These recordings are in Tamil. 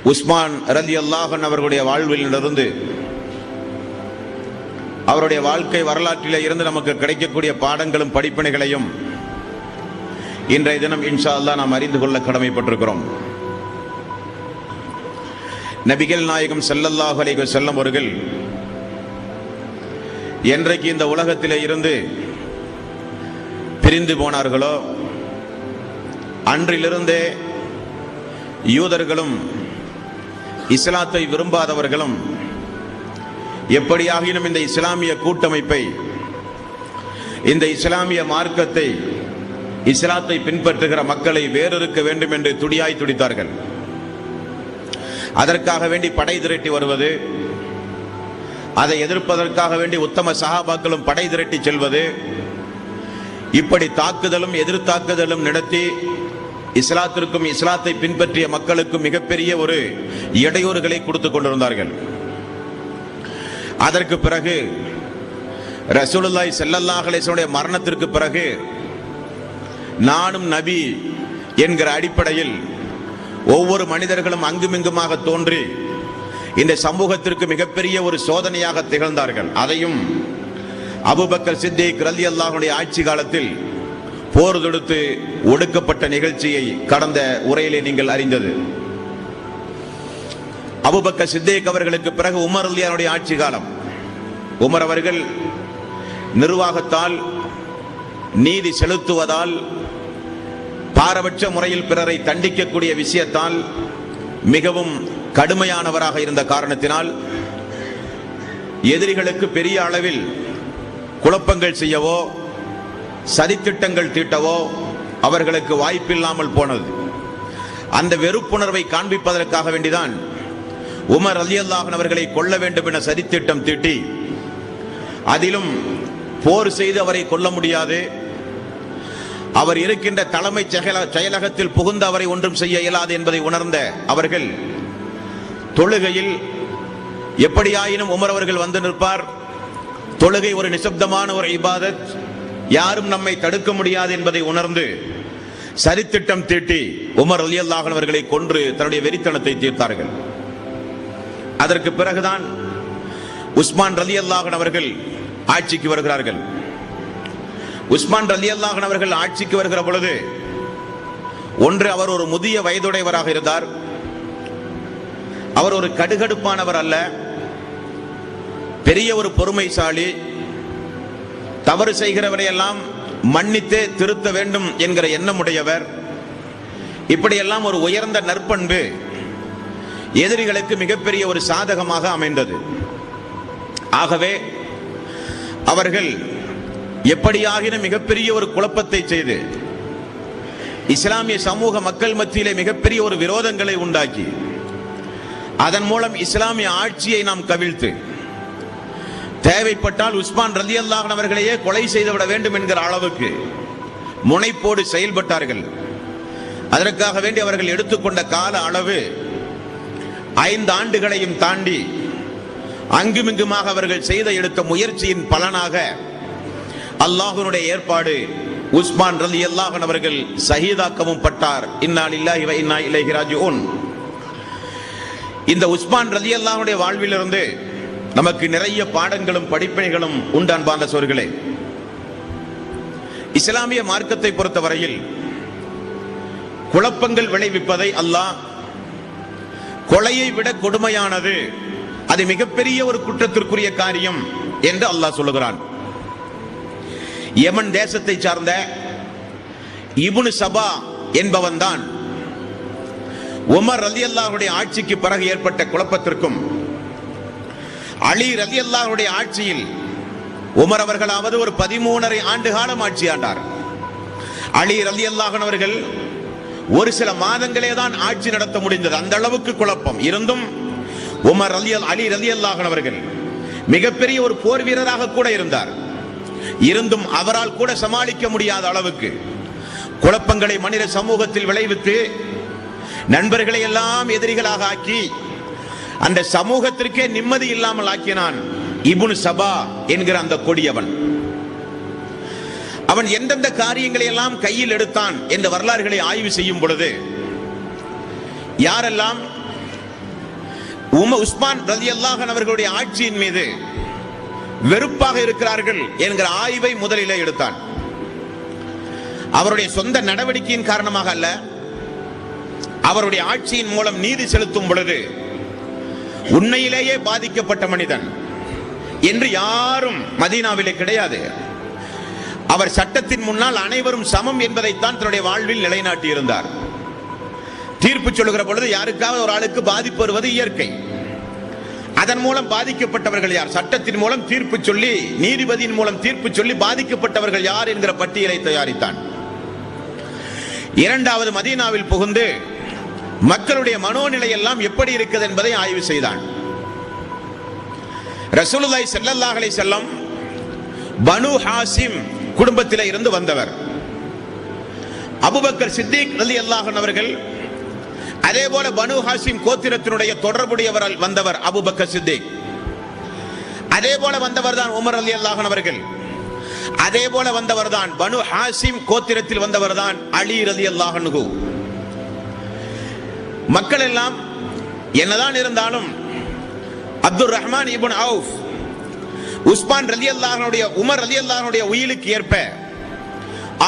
உஸ்மான் ரலியல்லாஹு அன்ஹு அவர்களுடைய வாழ்விலிருந்து, அவருடைய வாழ்க்கை வரலாற்றிலே இருந்து நமக்கு கிடைக்கக்கூடிய பாடங்களும் படிப்பினைகளையும் இன்றைய தினம் இன்ஷா அல்லாஹ் நாம் அறிந்து கொள்ள கடமைப்பட்டிருக்கிறோம். நபிகள் நாயகம் ஸல்லல்லாஹு அலைஹி வஸல்லம் அவர்கள் என்றைக்கு இந்த உலகத்திலே இருந்து பிரிந்து போனார்களோ அன்றிலிருந்தே யூதர்களும் இஸ்லாத்தை விரும்பாதவர்களும் எப்படியாகினும் இந்த இஸ்லாமிய கூட்டமைப்பை, இந்த இஸ்லாமிய மார்க்கத்தை, இஸ்லாத்தை பின்பற்றுகிற மக்களை வேறறுக்க வேண்டும் என்று துடியாய் துடித்தார்கள். அதற்காக வேண்டி படை திரட்டி வருவது, அதை எதிர்ப்பதற்காக வேண்டி உத்தம சஹாபாக்களும் படை திரட்டி செல்வது, இப்படி தாக்குதலும் எதிர்த்தாக்குதலும் நடத்தி இஸ்லாத்திற்கும் இஸ்லாத்தை பின்பற்றிய மக்களுக்கும் மிகப்பெரிய ஒரு இடையூறுகளை கொடுத்துக் கொண்டிருந்தார்கள். அதற்கு பிறகு ரசூலுல்லாஹி ஸல்லல்லாஹு அலைஹி வஸல்லம் மரணத்திற்கு பிறகு நானும் நபி என்கிற அடிப்படையில் ஒவ்வொரு மனிதர்களும் அங்குமிங்குமாக தோன்றி இந்த சமூகத்திற்கு மிகப்பெரிய ஒரு சோதனையாக திகழ்ந்தார்கள். அதையும் அபூபக்கர் சித்திக் ரலியல்லாஹு அன்ஹுடைய ஆட்சி காலத்தில் போர் தொடுத்து ஒடுக்கப்பட்ட நிகழ்ச்சியை கடந்த உரையிலே நீங்கள் அறிந்தது. அபூபக்கர் சித்திக் அவர்களுக்கு பிறகு உமர் ரலியல்லாஹு அன்ஹுடைய ஆட்சி காலம். உமர் அவர்கள் நிர்வாகத்தால், நீதி செலுத்துவதால், பாரபட்ச முறையில் பிறரை தண்டிக்கக்கூடிய விஷயத்தால் மிகவும் கடுமையானவராக இருந்த காரணத்தினால் எதிரிகளுக்கு பெரிய அளவில் குழப்பங்கள் செய்யவோ சதித்திட்டங்கள் தீட்டவோ அவர்களுக்கு வாய்ப்பில்லாமல் போனது. அந்த வெறுப்புணர்வை காண்பிப்பதற்காக வேண்டிதான் உமர் ரலியல்லாஹு அன்ஹு அவர்களை கொல்ல வேண்டும் என சதித்திட்டம் தீட்டி, அதிலும் போர் செய்து அவரை கொல்ல முடியாது, அவர் இருக்கின்ற தலைமை செயலகத்தில் புகுந்து அவரை ஒன்றும் செய்ய இயலாது என்பதை உணர்ந்த அவர்கள் தொழுகையில் எப்படியாயினும் உமர் அவர்கள் வந்து நிற்பார். தொழுகை ஒரு நிசப்தமான ஒரு இபாதத், யாரும் நம்மை தடுக்க முடியாது என்பதை உணர்ந்து சரித்திட்டம் தீட்டி உமர் ரலியல்லாஹு அன்ஹு அவர்களை கொன்று தன்னுடைய வெறித்தனத்தை தீர்த்தார்கள். அதற்கு பிறகுதான் உஸ்மான் ரலியல்லாஹு அன்ஹு அவர்கள் ஆட்சிக்கு வருகிறார்கள். உஸ்மான் ரலியல்லாஹு அன்ஹு அவர்கள் ஆட்சிக்கு வருகிற பொழுது ஒன்று, அவர் ஒரு முதிய வயதுடையவராக இருந்தார். அவர் ஒரு கடுகடுப்பானவர் அல்ல, பெரிய ஒரு பொறுமைசாலி, தவறு செய்கிறவரையெல்லாம் மன்னித்தே திருத்த வேண்டும் என்கிற எண்ணமுடையவர். இப்படியெல்லாம் ஒரு உயர்ந்த நற்பண்பு எதிரிகளுக்கு மிகப்பெரிய ஒரு சாதகமாக அமைந்தது. ஆகவே அவர்கள் எப்படியாகினும் மிகப்பெரிய ஒரு குழப்பத்தை செய்து இஸ்லாமிய சமூக மக்கள் மத்தியிலே மிகப்பெரிய ஒரு விரோதங்களை உண்டாக்கி அதன் மூலம் இஸ்லாமிய ஆட்சியை நாம் கவிழ்த்து தேவைப்பட்டால் உஸ்மான் ரலியல்லாஹு அன்ஹு அவர்களையே கொலை செய்துவிட வேண்டும் என்கிற அளவுக்கு முனைப்போடு செயல்பட்டார்கள். அதற்காக வேண்டி அவர்கள் எடுத்துக்கொண்ட கால அளவு 5 ஆண்டுகளையும் தாண்டி அங்குமிங்குமாக அவர்கள் எடுத்த முயற்சியின் பலனாக அல்லாஹ்வுடைய ஏற்பாடு, உஸ்மான் ரலியல்லாஹு அன்ஹு அவர்கள் ஷஹீதாக்கவும் பட்டார். இன்னா லில்லாஹி வ இன்னா இலைஹி ராஜிஊன். இந்த உஸ்மான் ரலியல்லாஹு அன்ஹுடைய வாழ்விலிருந்து நமக்கு நிறைய பாடங்களும் படிப்பினைகளும் உண்டு. அன்பார்ந்த சகோதரர்களே, இஸ்லாமிய மார்க்கத்தை பொறுத்தவரையில் குழப்பங்கள் விளைவிப்பதை அல்லாஹ் கொலையை விட கொடுமையானது, அது மிகப்பெரிய ஒரு குற்றத்திற்குரிய காரியம் என்று அல்லாஹ் சொல்லுகிறான். யமன் தேசத்தை சார்ந்த இப்னு சபா என்பவன் தான் உமர் ரலியல்லாஹு அன்ஹுடைய ஆட்சிக்கு பிறகு ஏற்பட்ட குழப்பத்திற்கும், அலி ரலியல்லாஹு அன்ஹுடைய ஆட்சியில் உமர் அவர்களாவது ஒரு 13.5 ஆண்டு காலம் ஆட்சி ஆண்டார். அலி ரலியல்லாஹு அன்ஹு அவர்கள் ஒரு சில மாதங்களே தான் ஆட்சி நடத்த முடிந்தது. அந்த அளவுக்கு குழப்பம் இருந்தும் அலி ரலியல்லாஹு அன்ஹு அவர்கள் மிகப்பெரிய ஒரு போர் வீரராக கூட இருந்தார். இருந்தும் அவரால் கூட சமாளிக்க முடியாத அளவுக்கு குழப்பங்களை மனித சமூகத்தில் விளைவித்து நண்பர்களை எல்லாம் எதிரிகளாக ஆக்கி அந்த சமூகத்திற்கே நிம்மதி இல்லாமல் ஆக்கினான் இப்னு சபா என்கிற அந்த கொடியவன். அவன் எந்தெந்த காரியங்களை எல்லாம் கையில் எடுத்தான் என்ற வரலாறுகளை ஆய்வு செய்யும் பொழுது, யாரெல்லாம் உஸ்மான் ரலியல்லாஹு அன்ஹு அவர்களுடைய ஆட்சியின் மீது வெறுப்பாக இருக்கிறார்கள் என்கிற ஆய்வை முதலிலே எடுத்தான். அவருடைய சொந்த நடவடிக்கையின் காரணமாக அல்ல, அவருடைய ஆட்சியின் மூலம் நீதி செலுத்தும் பொழுது உண்மையிலேயே பாதிக்கப்பட்ட மனிதன் என்று யாரும் மதீனாவிலே கிடையாது. அவர் சட்டத்தின் முன்னால் அனைவரும் சமம் என்பதைத்தான் தன்னுடைய வாழ்வில் நிலைநாட்டி இருந்தார். தீர்ப்பு சொல்லுகிற பொழுது யாருக்காவது ஒரு ஆளுக்கு பாதிப்பு வருவது இயற்கை. அதன் மூலம் பாதிக்கப்பட்டவர்கள் யார், சட்டத்தின் மூலம் தீர்ப்பு சொல்லி, நீதிபதியின் மூலம் தீர்ப்பு சொல்லி பாதிக்கப்பட்டவர்கள் யார் என்கிற பட்டியலை தயாரித்தான். இரண்டாவது, மதீனாவில் புகுந்து மக்களுடைய மனோநிலை எல்லாம் எப்படி இருக்குது என்பதை ஆய்வு செய்தான். ரசூலுல்லாஹி ஸல்லல்லாஹு அலைஹி வஸல்லம் பனு ஹாசிம் குடும்பத்திலே இருந்து வந்தவர். அபூபக்கர் சித்திக் ரலியல்லாஹு அன்ஹு அவர்கள் அதே போல பனு ஹாசிம் கோத்திரத்தினுடைய தொடர்புடையவர் வந்தவர் அபூபக்கர் சித்திக். அதே போல வந்தவர் தான் உமர் ரலியல்லாஹு அன்ஹு அவர்கள். அதே போல வந்தவர் தான் பனு ஹாசிம் கோத்திரத்தில் வந்தவர் தான் அலி ரலியல்லாஹு அன்ஹு. மக்கள் எல்லாம் என்னதான் இருந்தாலும் அப்துர் ரஹ்மான் இப்னு அவுஃப் உஸ்மான் ரலியல்லாஹு அன்ஹுடைய உமர் ரலியல்லாஹு அன்ஹுடைய உயிலுக்கு ஏற்ப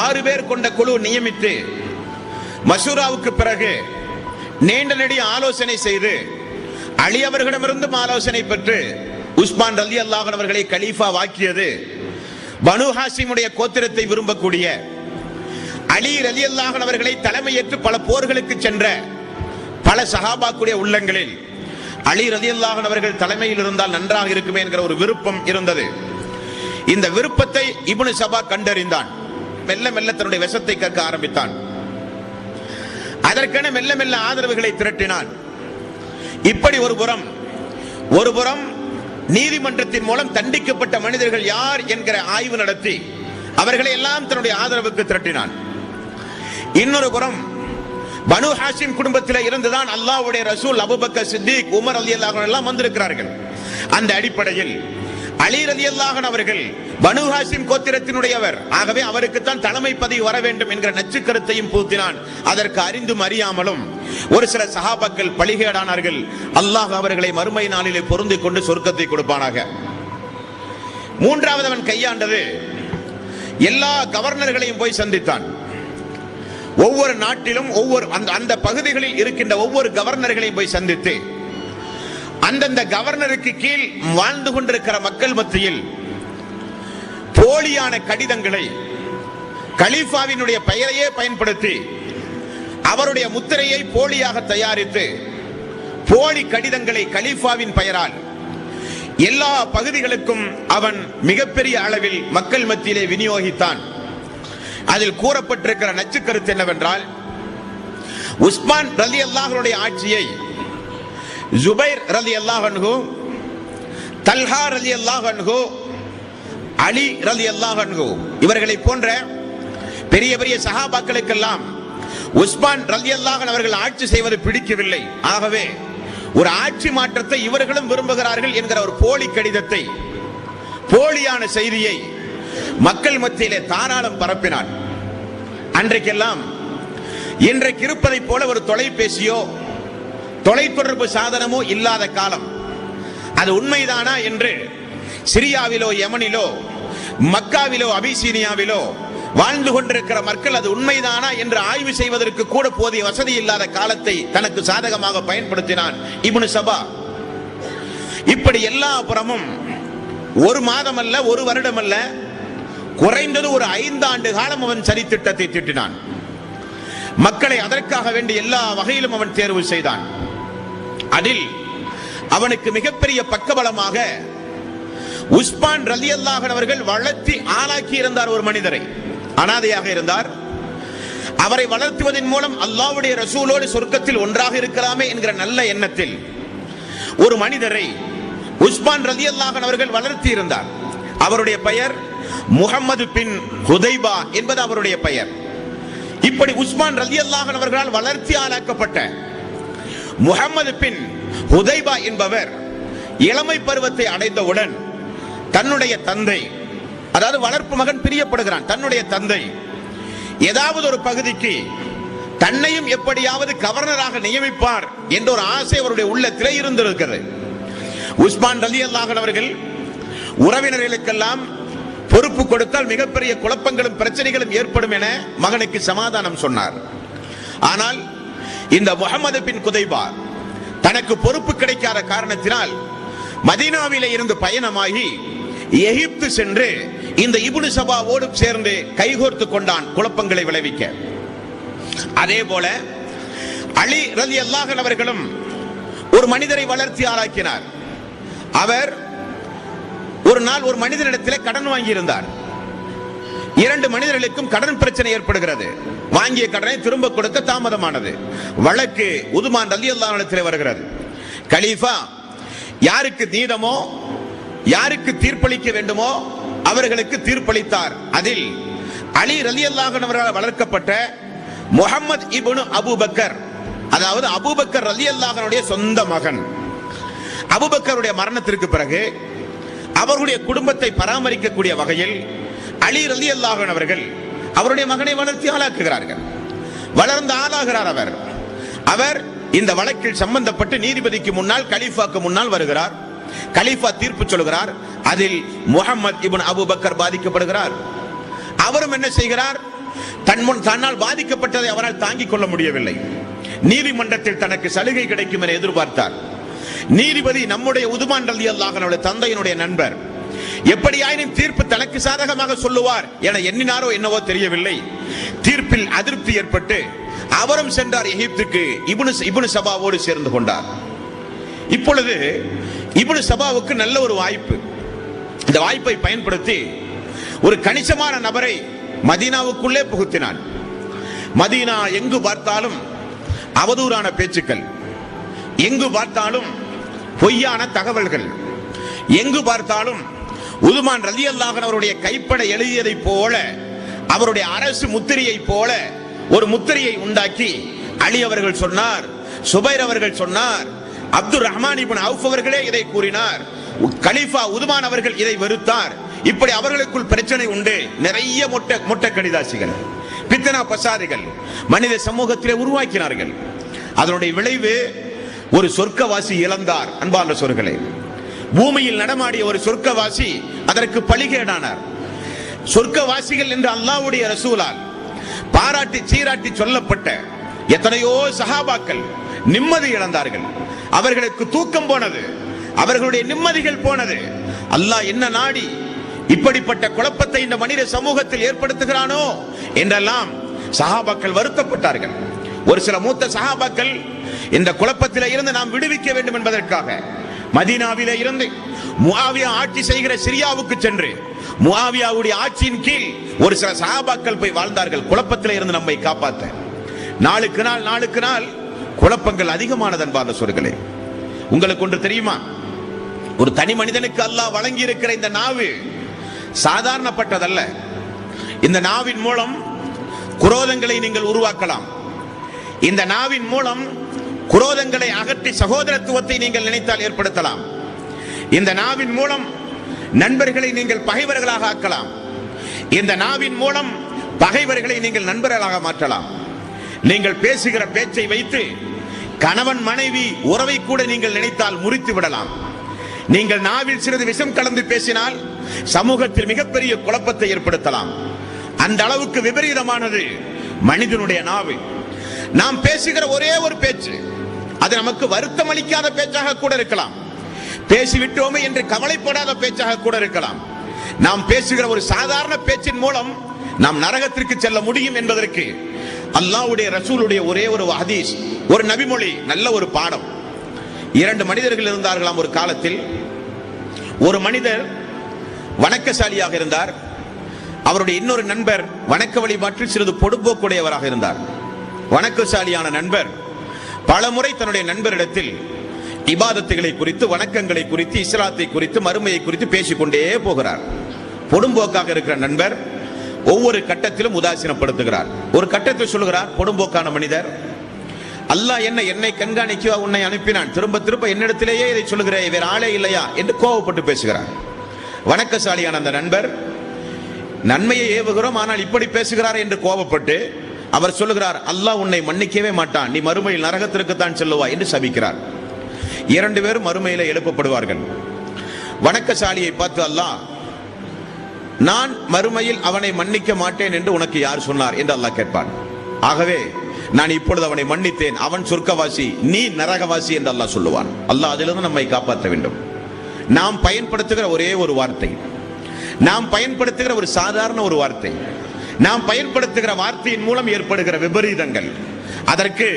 6 பேர் கொண்ட குழு நியமித்து மஷூராவுக்கு பிறகு நீண்ட நெடிய ஆலோசனை செய்து அலி அவர்களிடமிருந்தும் ஆலோசனை பெற்று உஸ்மான் ரலியல்லாஹு அன்ஹு அவர்களை கலீஃபா வாக்கியது பனு ஹாசிமுடைய கோத்திரத்தை விரும்பக்கூடிய அலி ரலியல்லாஹு அன்ஹு அவர்களை தலைமையேற்று பல போர்களுக்கு சென்ற பல சஹாபாக்குடைய உள்ளங்களில் அலி ரலியல்லாஹு அன்ஹு அவர்கள் தலைமையில் இருந்தால் நன்றாக இருக்குமே என்கிற ஒரு விருப்பம் இருந்தது. இந்த விருப்பத்தை இப்னு சபா கண்டறிந்தான். மெல்ல மெல்ல தன்னுடைய விஷத்தை கற்க ஆரம்பித்தான். அதற்கென மெல்ல மெல்ல ஆதரவுகளை திரட்டினான். இப்படி ஒரு புறம் நீதிமன்றத்தின் மூலம் தண்டிக்கப்பட்ட மனிதர்கள் யார் என்கிற ஆய்வு நடத்தி அவர்களை எல்லாம் தன்னுடைய ஆதரவுக்கு திரட்டினான். இன்னொரு புறம் பனு ஹாசிம் குடும்பத்தில் இருந்துதான் அல்லாஹ்வுடைய ரசூல் அபூபக்கர் சித்திக் உமர் ரலியல்லாஹு அன்ஹு எல்லாம் வந்திருக்கிறார்கள். அந்த அடிப்படையில் அலி ரலியல்லாஹு அன்ஹு அவர்கள் பனு ஹாசிம் கோத்திரத்தினுடையவர், ஆகவே அவருக்கு தான் தலைமை பதவி வர வேண்டும் என்கிற நச்சு கருத்தையும் பூத்தினான். அதற்கு அறிந்தும் அறியாமலும் ஒரு சில சஹாபாக்கள் பழிகேடானார்கள். அல்லாஹ் அவர்களை மறுமை நாளிலே பொருந்திக் கொண்டு சொர்க்கத்தை கொடுப்பானாக. மூன்றாவது அவன் கையாண்டது எல்லா கவர்னர்களையும் போய் சந்தித்தான். ஒவ்வொரு நாட்டிலும் அந்த பகுதிகளில் இருக்கின்ற ஒவ்வொரு கவர்னர்களையும் போய் சந்தித்து அந்தந்த கவர்னருக்கு கீழ் வாழ்ந்து கொண்டிருக்கிற மக்கள் மத்தியில் போலியான கடிதங்களை கலீஃபாவினுடைய பெயரையே பயன்படுத்தி அவருடைய முத்திரையை போலியாக தயாரித்து போலி கடிதங்களை கலீஃபாவின் பெயரால் எல்லா பகுதிகளுக்கும் அவன் மிகப்பெரிய அளவில் மக்கள் மத்தியிலே விநியோகித்தான். அதில் கூறப்பட்டிருக்கிற நச்சு கருத்து என்னவென்றால், உஸ்மான் ரலியல்லாஹு அன்ஹுடைய ஆட்சியை ஜுபைர் ரலியல்லாஹு அன்ஹு, தல்ஹா ரலியல்லாஹு அன்ஹு, அலி ரலியல்லாஹு அன்ஹு இவர்களை போன்ற பெரிய பெரிய சஹாபாக்களுக்கெல்லாம் உஸ்மான் ரலியல்லாஹு அன்ஹு அவர்கள் ஆட்சி செய்வது பிடிக்கவில்லை. ஆகவே ஒரு ஆட்சி மாற்றத்தை இவர்களும் விரும்புகிறார்கள் என்கிற ஒரு போலி கடிதத்தை, போலியான செய்தியை மக்கள் மத்தியிலே தாராளம் பரப்பினான். அன்றைக்கெல்லாம் இன்றைக்கு இருப்பதை போல ஒரு தொலைபேசியோ தொலைத்தொடர்பு சாதனமோ இல்லாத காலம். அது உண்மைதானா என்று சிரியாவிலோ யமனிலோ மக்காவிலோ அபிசீனியாவிலோ வாழ்ந்து கொண்டிருக்கிற மக்கள் அது உண்மைதானா என்று ஆய்வு செய்வதற்கு கூட போதிய வசதி இல்லாத காலத்தை தனக்கு சாதகமாக பயன்படுத்தினான் இப்னு சபா. இப்படி எல்லா புறமும் ஒரு மாதம் அல்ல, ஒரு வருடம் அல்ல, குறைந்தது ஒரு 5 ஆண்டு காலம் அவன் சதித்திட்டத்தை தீட்டினான். மக்களை அதற்காக வேண்டி எல்லா வகையிலும் அவன் தேர்வு செய்தான். அதில் அவனுக்கு மிகப்பெரிய பக்கபலமாக உஸ்மான் ரலியல்லாஹு அன்ஹு அவர்கள் வளர்த்தி ஆளாக்கி இருந்தார். ஒரு மனிதரை, அனாதையாக இருந்தார், அவரை வளர்த்துவதன் மூலம் அல்லாஹ்வுடைய ரசூலோடு சொர்க்கத்தில் ஒன்றாக இருக்கலாமே என்கிற நல்ல எண்ணத்தில் ஒரு மனிதரை உஸ்மான் ரலியல்லாஹு அன்ஹு அவர்கள் வளர்த்தி இருந்தார். அவருடைய பெயர் முஹம்மது பின் ஹுதைபா என்பது அவருடைய பெயர். இப்படி உஸ்மான் ரலியல்லாஹு அன்ஹு அவர்களால் வளர்த்தி ஆளாக்கப்பட்ட முஹம்மது பின் ஹுதைபா என்பவர் இளமை பருவத்தை அடைந்தவுடன் தன்னுடைய தந்தை, அதாவது வளர்ப்பு மகன் பிரியப்படுகிறான், தன்னுடைய தந்தை ஏதாவது ஒரு பகுதிக்கு தன்னையும் எப்படியாவது கவர்னராக நியமிப்பார் என்ற ஒரு ஆசை அவருடைய உள்ளத்திலே இருந்திருக்கிறது. உஸ்மான் ரலியல்லாஹு அன்ஹு அவர்கள் உறவினர்களுக்கெல்லாம் பொறுப்பு கொடுத்தால் மிகப்பெரிய குழப்பங்களும் பிரச்சனைகளும் ஏற்படும் என மகனுக்கு சமாதானம் சொன்னார். ஆனால் இந்த முஹம்மது பின் குதைபா தனக்கு பொறுப்பு கிடைக்காத காரணத்தினால் மதீனாவிலே இருந்து பயணமாகி எகிப்து சென்று இந்த இப்னு சபாவோடு சேர்ந்து கைகோர்த்து கொண்டான் குழப்பங்களை விளைவிக்க. அதே போல அலி ரலியல்லாஹு அன்ஹு அவர்களும் ஒரு மனிதரை வளர்த்தி ஆளாக்கினார். அவர் ஒரு நாள் ஒரு மனிதனிடத்தில் கடன் வாங்கி இருந்தார். இரண்டு மனிதர்களுக்கும் கடன் பிரச்சனை ஏற்படுகிறது. வாங்கிய கடனை திரும்ப கொடுக்க தாமதமானது. வழக்கு உதுமான் ரலியல்லாஹு அன்ஹு வருகிறது. கலீஃபா யாருக்கு நீதமோ யாருக்கு தீர்ப்பளிக்க வேண்டுமோ அவர்களுக்கு தீர்ப்பளித்தார். அதில் அலி ரலியல்லாஹு அன்ஹு அவர்களால் வளர்க்கப்பட்ட முஹம்மது இப்னு அபூபக்கர், அதாவது அபூபக்கர் ரலியல்லாஹு அன்ஹுடைய சொந்த மகன், அபூபக்கருடைய மரணத்திற்கு பிறகு அவர்களுடைய குடும்பத்தை பராமரிக்கக்கூடிய வகையில் அலி ரலியல்லாஹு அன்ஹு அவர்கள் அவருடைய மகனை வளர்த்தி ஆளாக்குகிறார்கள். வளர்ந்து ஆளாகிறார். அவர் இந்த வழக்கில் சம்பந்தப்பட்டு நீதிபதிக்கு முன்னால் கலீஃபாக்கு முன்னால் வருகிறார். கலீஃபா தீர்ப்பு சொல்கிறார். அதில் முஹம்மது இப்னு அபூபக்கர் பாதிக்கப்படுகிறார். அவரும் என்ன செய்கிறார்? தன்னால் பாதிக்கப்பட்டதை அவரால் தாங்கிக் கொள்ள முடியவில்லை. நீதிமன்றத்தில் தனக்கு சலுகை கிடைக்கும் என எதிர்பார்த்தார். நீதிபதி நம்முடைய உதுமான் ரலியல்லாஹு அன்ஹு தந்தையினுடைய நண்பர், எப்படியாயினும் தீர்ப்பு தனக்கு சாதகமாக சொல்லுவார் என எண்ணினாரோ என்னவோ தெரியவில்லை. தீர்ப்பில் அதிருப்தி ஏற்பட்டு அவரும் சென்றார் எகிப்துக்கு. இப்னு சபாவோடு சேர்ந்து கொண்டார். இப்பொழுது இப்னு சபாவுக்கு நல்ல ஒரு வாய்ப்பு. இந்த வாய்ப்பை பயன்படுத்தி ஒரு கணிசமான நபரை மதீனாவுக்குள்ளே புகுத்தினான். மதீனா எங்கு பார்த்தாலும் அவதூறான பேச்சுக்கள், எங்கு பார்த்தாலும் பொய்யான தகவல்கள், எங்கு பார்த்தாலும் உதுமான் ரலியல்லாஹு அன்ஹு அவருடைய கைப்பட எழுதியதை போல, அவருடைய அரசு முத்திரையை போல ஒரு முத்திரையை உண்டாக்கி அலி அவர்கள் சொன்னார், சுபைர் அவர்கள் சொன்னார், அப்துர் ரஹ்மான் இப்னு அவுஃப் அவர்களே இதை கூறினார், கலீஃபா உதுமான் அவர்கள் இதை வெறுத்தார். இப்படி அவர்களுக்குள் பிரச்சனை உண்டு. நிறைய மொட்டை கடிதாசிகள், பித்தனா பசாரிகள் மனித சமூகத்திலே உருவாக்கினார்கள். அதனுடைய விளைவு ஒரு சொர்க்கவாசி இழந்தார். அன்பார்ந்த சோர்களே, பூமியில் நடமாடிய ஒரு சொர்க்கவாசி அதற்கு பலிகேடானார். சொர்க்கவாசிகள் என்று அல்லாஹ்வுடைய ரசூலால் பாராட்டி சீராட்டி சொல்லப்பட்ட எத்தனையோ சஹாபாக்கள் நிம்மதி இழந்தார்கள். அவர்களுக்கு தூக்கம் போனது, அவர்களுடைய நிம்மதிகள் போனது. அல்லாஹ் என்ன நாடி இப்படிப்பட்ட குழப்பத்தை இந்த மனித சமூகத்தில் ஏற்படுத்துகிறானோ என்றெல்லாம் சஹாபாக்கள் வருத்தப்பட்டார்கள். ஒரு சில மூத்த சஹாபாக்கள் இந்த குழப்பத்தில் இருந்து நாம் விடுவிக்க வேண்டும் என்பதற்காக மதீனாவிலே இருந்து முஆவியா ஆட்சி செய்கிற சிரியாவுக்கு சென்று முஆவியாவுடைய ஆட்சியின் கீழ் ஒரு சில சஹாபாக்கள் போய் வாழ்ந்தார்கள், குழப்பத்தில் இருந்து நம்மை காப்பாற்ற. நாளுக்கு நாள் குழப்பங்கள் அதிகமானது. அன்பார்ந்த சோர்களே, உங்களுக்கு ஒன்று தெரியுமா? ஒரு தனி மனிதனுக்கு அல்லாஹ் வழங்கி இருக்கிற இந்த நாவு சாதாரணப்பட்டதல்ல. இந்த நாவின் மூலம் குரோதங்களை நீங்கள் உருவாக்கலாம். இந்த நாவின் மூலம் குரோதங்களை அகற்றி சகோதரத்துவத்தை நீங்கள் நினைத்தால் ஏற்படுத்தலாம். இந்த நாவின் மூலம் நண்பர்களை நீங்கள் பகைவர்களாக ஆக்கலாம். இந்த நாவின் மூலம் பகைவர்களை நீங்கள் நண்பர்களாக மாற்றலாம். நீங்கள் பேசுகிற பேச்சை வைத்து கணவன் மனைவி உறவை கூட நீங்கள் நினைத்தால் முறித்து விடலாம். நீங்கள் நாவில் சிறிது விஷம் கலந்து பேசினால் சமூகத்தில் மிகப்பெரிய குழப்பத்தை ஏற்படுத்தலாம். அந்த அளவுக்கு விபரீதமானது மனிதனுடைய நாவு. நாம் பேசுகிற ஒரே ஒரு பேச்சு அது நமக்கு வருத்தம் அளிக்காத பேச்சாக கூட இருக்கலாம். பேசிவிட்டோமே என்று கவலைப்படாத பேச்சாக கூட இருக்கலாம். நாம் பேசுகிற ஒரு சாதாரண பேச்சின் மூலம் நாம் நரகத்திற்கு செல்ல முடியும் என்பதற்கு அல்லாஹ்வுடைய ரசூலுடைய ஒரே ஒரு ஹதீஸ், ஒரு நபிமொழி, நல்ல ஒரு பாடம். இரண்டு மனிதர்கள் இருந்தார்களாம் ஒரு காலத்தில். ஒரு மனிதர் வணக்கசாலியாக இருந்தார். அவருடைய இன்னொரு நண்பர் வணக்க வழிபாட்டில் சிறிது பொடுபோக்குடையவராக இருந்தார். வணக்கசாலியான நண்பர் பல முறை தன்னுடைய நண்பரிடத்தில் இபாதத்துகளை குறித்து, வணக்கங்களை குறித்து, இஸ்லாத்தை குறித்து, மறுமையை குறித்து பேசிக்கொண்டே போகிறார். பொடும்போக்காக இருக்கிற நண்பர் ஒவ்வொரு கட்டத்திலும் உதாசீனப்படுத்துகிறார். ஒரு கட்டத்தில் சொல்கிறார், பொடும்போக்கான மனிதர், அல்லாஹ் என்னை கண்காணிக்க உன்னை அனுப்பினான், திரும்ப என்னிடத்திலேயே இதை சொல்லுகிறேன், வேற ஆளே இல்லையா என்று கோபப்பட்டு பேசுகிறார். வணக்கசாலியான அந்த நண்பர், நன்மையை ஏவுகிறோம் ஆனால் இப்படி பேசுகிறார் என்று கோபப்பட்டு அவர் சொல்லுகிறார், அல்லாஹ் உன்னை மன்னிக்கவே மாட்டான், நீ மறுமையில் நரகத்திற்கு தான் செல்லுவாய் என்று சபிக்கிறார். 2 பேரும் மறுமையில எழுப்பப்படுவார்கள். வணக்கசாலியை பார்த்து அல்லாஹ், நான் மறுமையில் அவனை மன்னிக்க மாட்டேன் என்று உனக்கு யார் சொன்னார் என்று அல்லாஹ் கேட்பான். ஆகவே நான் இப்பொழுது அவனை மன்னித்தேன், அவன் சொர்க்கவாசி, நீ நரகவாசி என்று அல்லாஹ் சொல்லுவான். அல்லாஹ் அதிலிருந்து நம்மை காப்பாற்ற வேண்டும். நாம் பயன்படுத்துகிற ஒரே ஒரு வார்த்தை, நாம் பயன்படுத்துகிற ஒரு சாதாரண ஒரு வார்த்தை, நாம் பயன்படுத்துகிற வார்த்தையின் மூலம் ஏற்படுகிற விபரீதங்கள், அதற்கு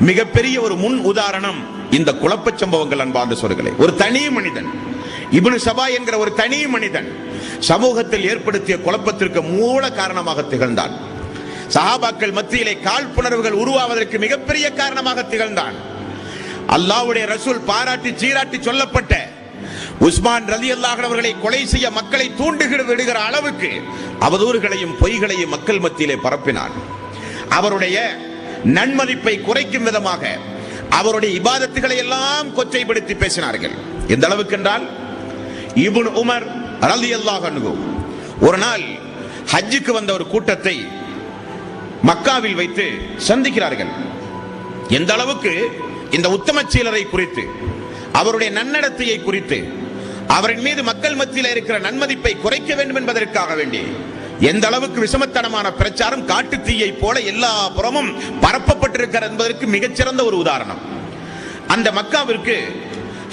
மிகப்பெரிய ஒரு முன் உதாரணம் இந்த குழப்ப சம்பவங்கள். அன்பார்ந்த சகோதரர்களே, ஒரு தனி மனிதன், இப்னு சபா என்கிற ஒரு தனி மனிதன் சமூகத்தில் ஏற்படுத்திய குழப்பத்திற்கு மூல காரணமாக திகழ்ந்தான். சஹாபாக்கள் மத்தியிலே காழ்ப்புணர்வுகள் உருவாவதற்கு மிகப்பெரிய காரணமாக திகழ்ந்தான். அல்லாஹ்வுடைய ரசூல் பாராட்டி சீராட்டி சொல்லப்பட்ட உஸ்மான் ரலியல்லாஹு அன்ஹு அவர்களை கொலை செய்ய மக்களை தூண்டுகிற விடுகிற அளவுக்கு அவதூறுகளையும் பொய்களையும் மக்கள் மத்தியிலே பரப்பினான். அவருடைய நன்மதிப்பை குறைக்கும் விதமாக அவருடைய இபாதத்துகளை எல்லாம் கொச்சைப்படுத்தி பேசினார்கள். எந்த அளவுக்கு என்றால், இப்னு உமர் ரலியல்லாஹு அன்ஹு ஒரு நாள் ஹஜ்ஜுக்கு வந்த ஒரு கூட்டத்தை மக்காவில் வைத்து சந்திக்கிறார்கள். எந்த அளவுக்கு இந்த உத்தம சீலரை குறித்து, அவருடைய நன்னடத்தையை குறித்து, அவரின் மீது மக்கள் மத்தியில் இருக்கிற நன்மதிப்பை குறைக்க வேண்டும் என்பதற்காக வேண்டி எந்த அளவுக்கு விஷமத்தனமான பிரச்சாரம் காட்டு தீயை போல எல்லா புறமும் பரப்பப்பட்டிருக்கிறது என்பதற்கு மிகச்சிறந்த ஒரு உதாரணம். அந்த மக்காவிற்கு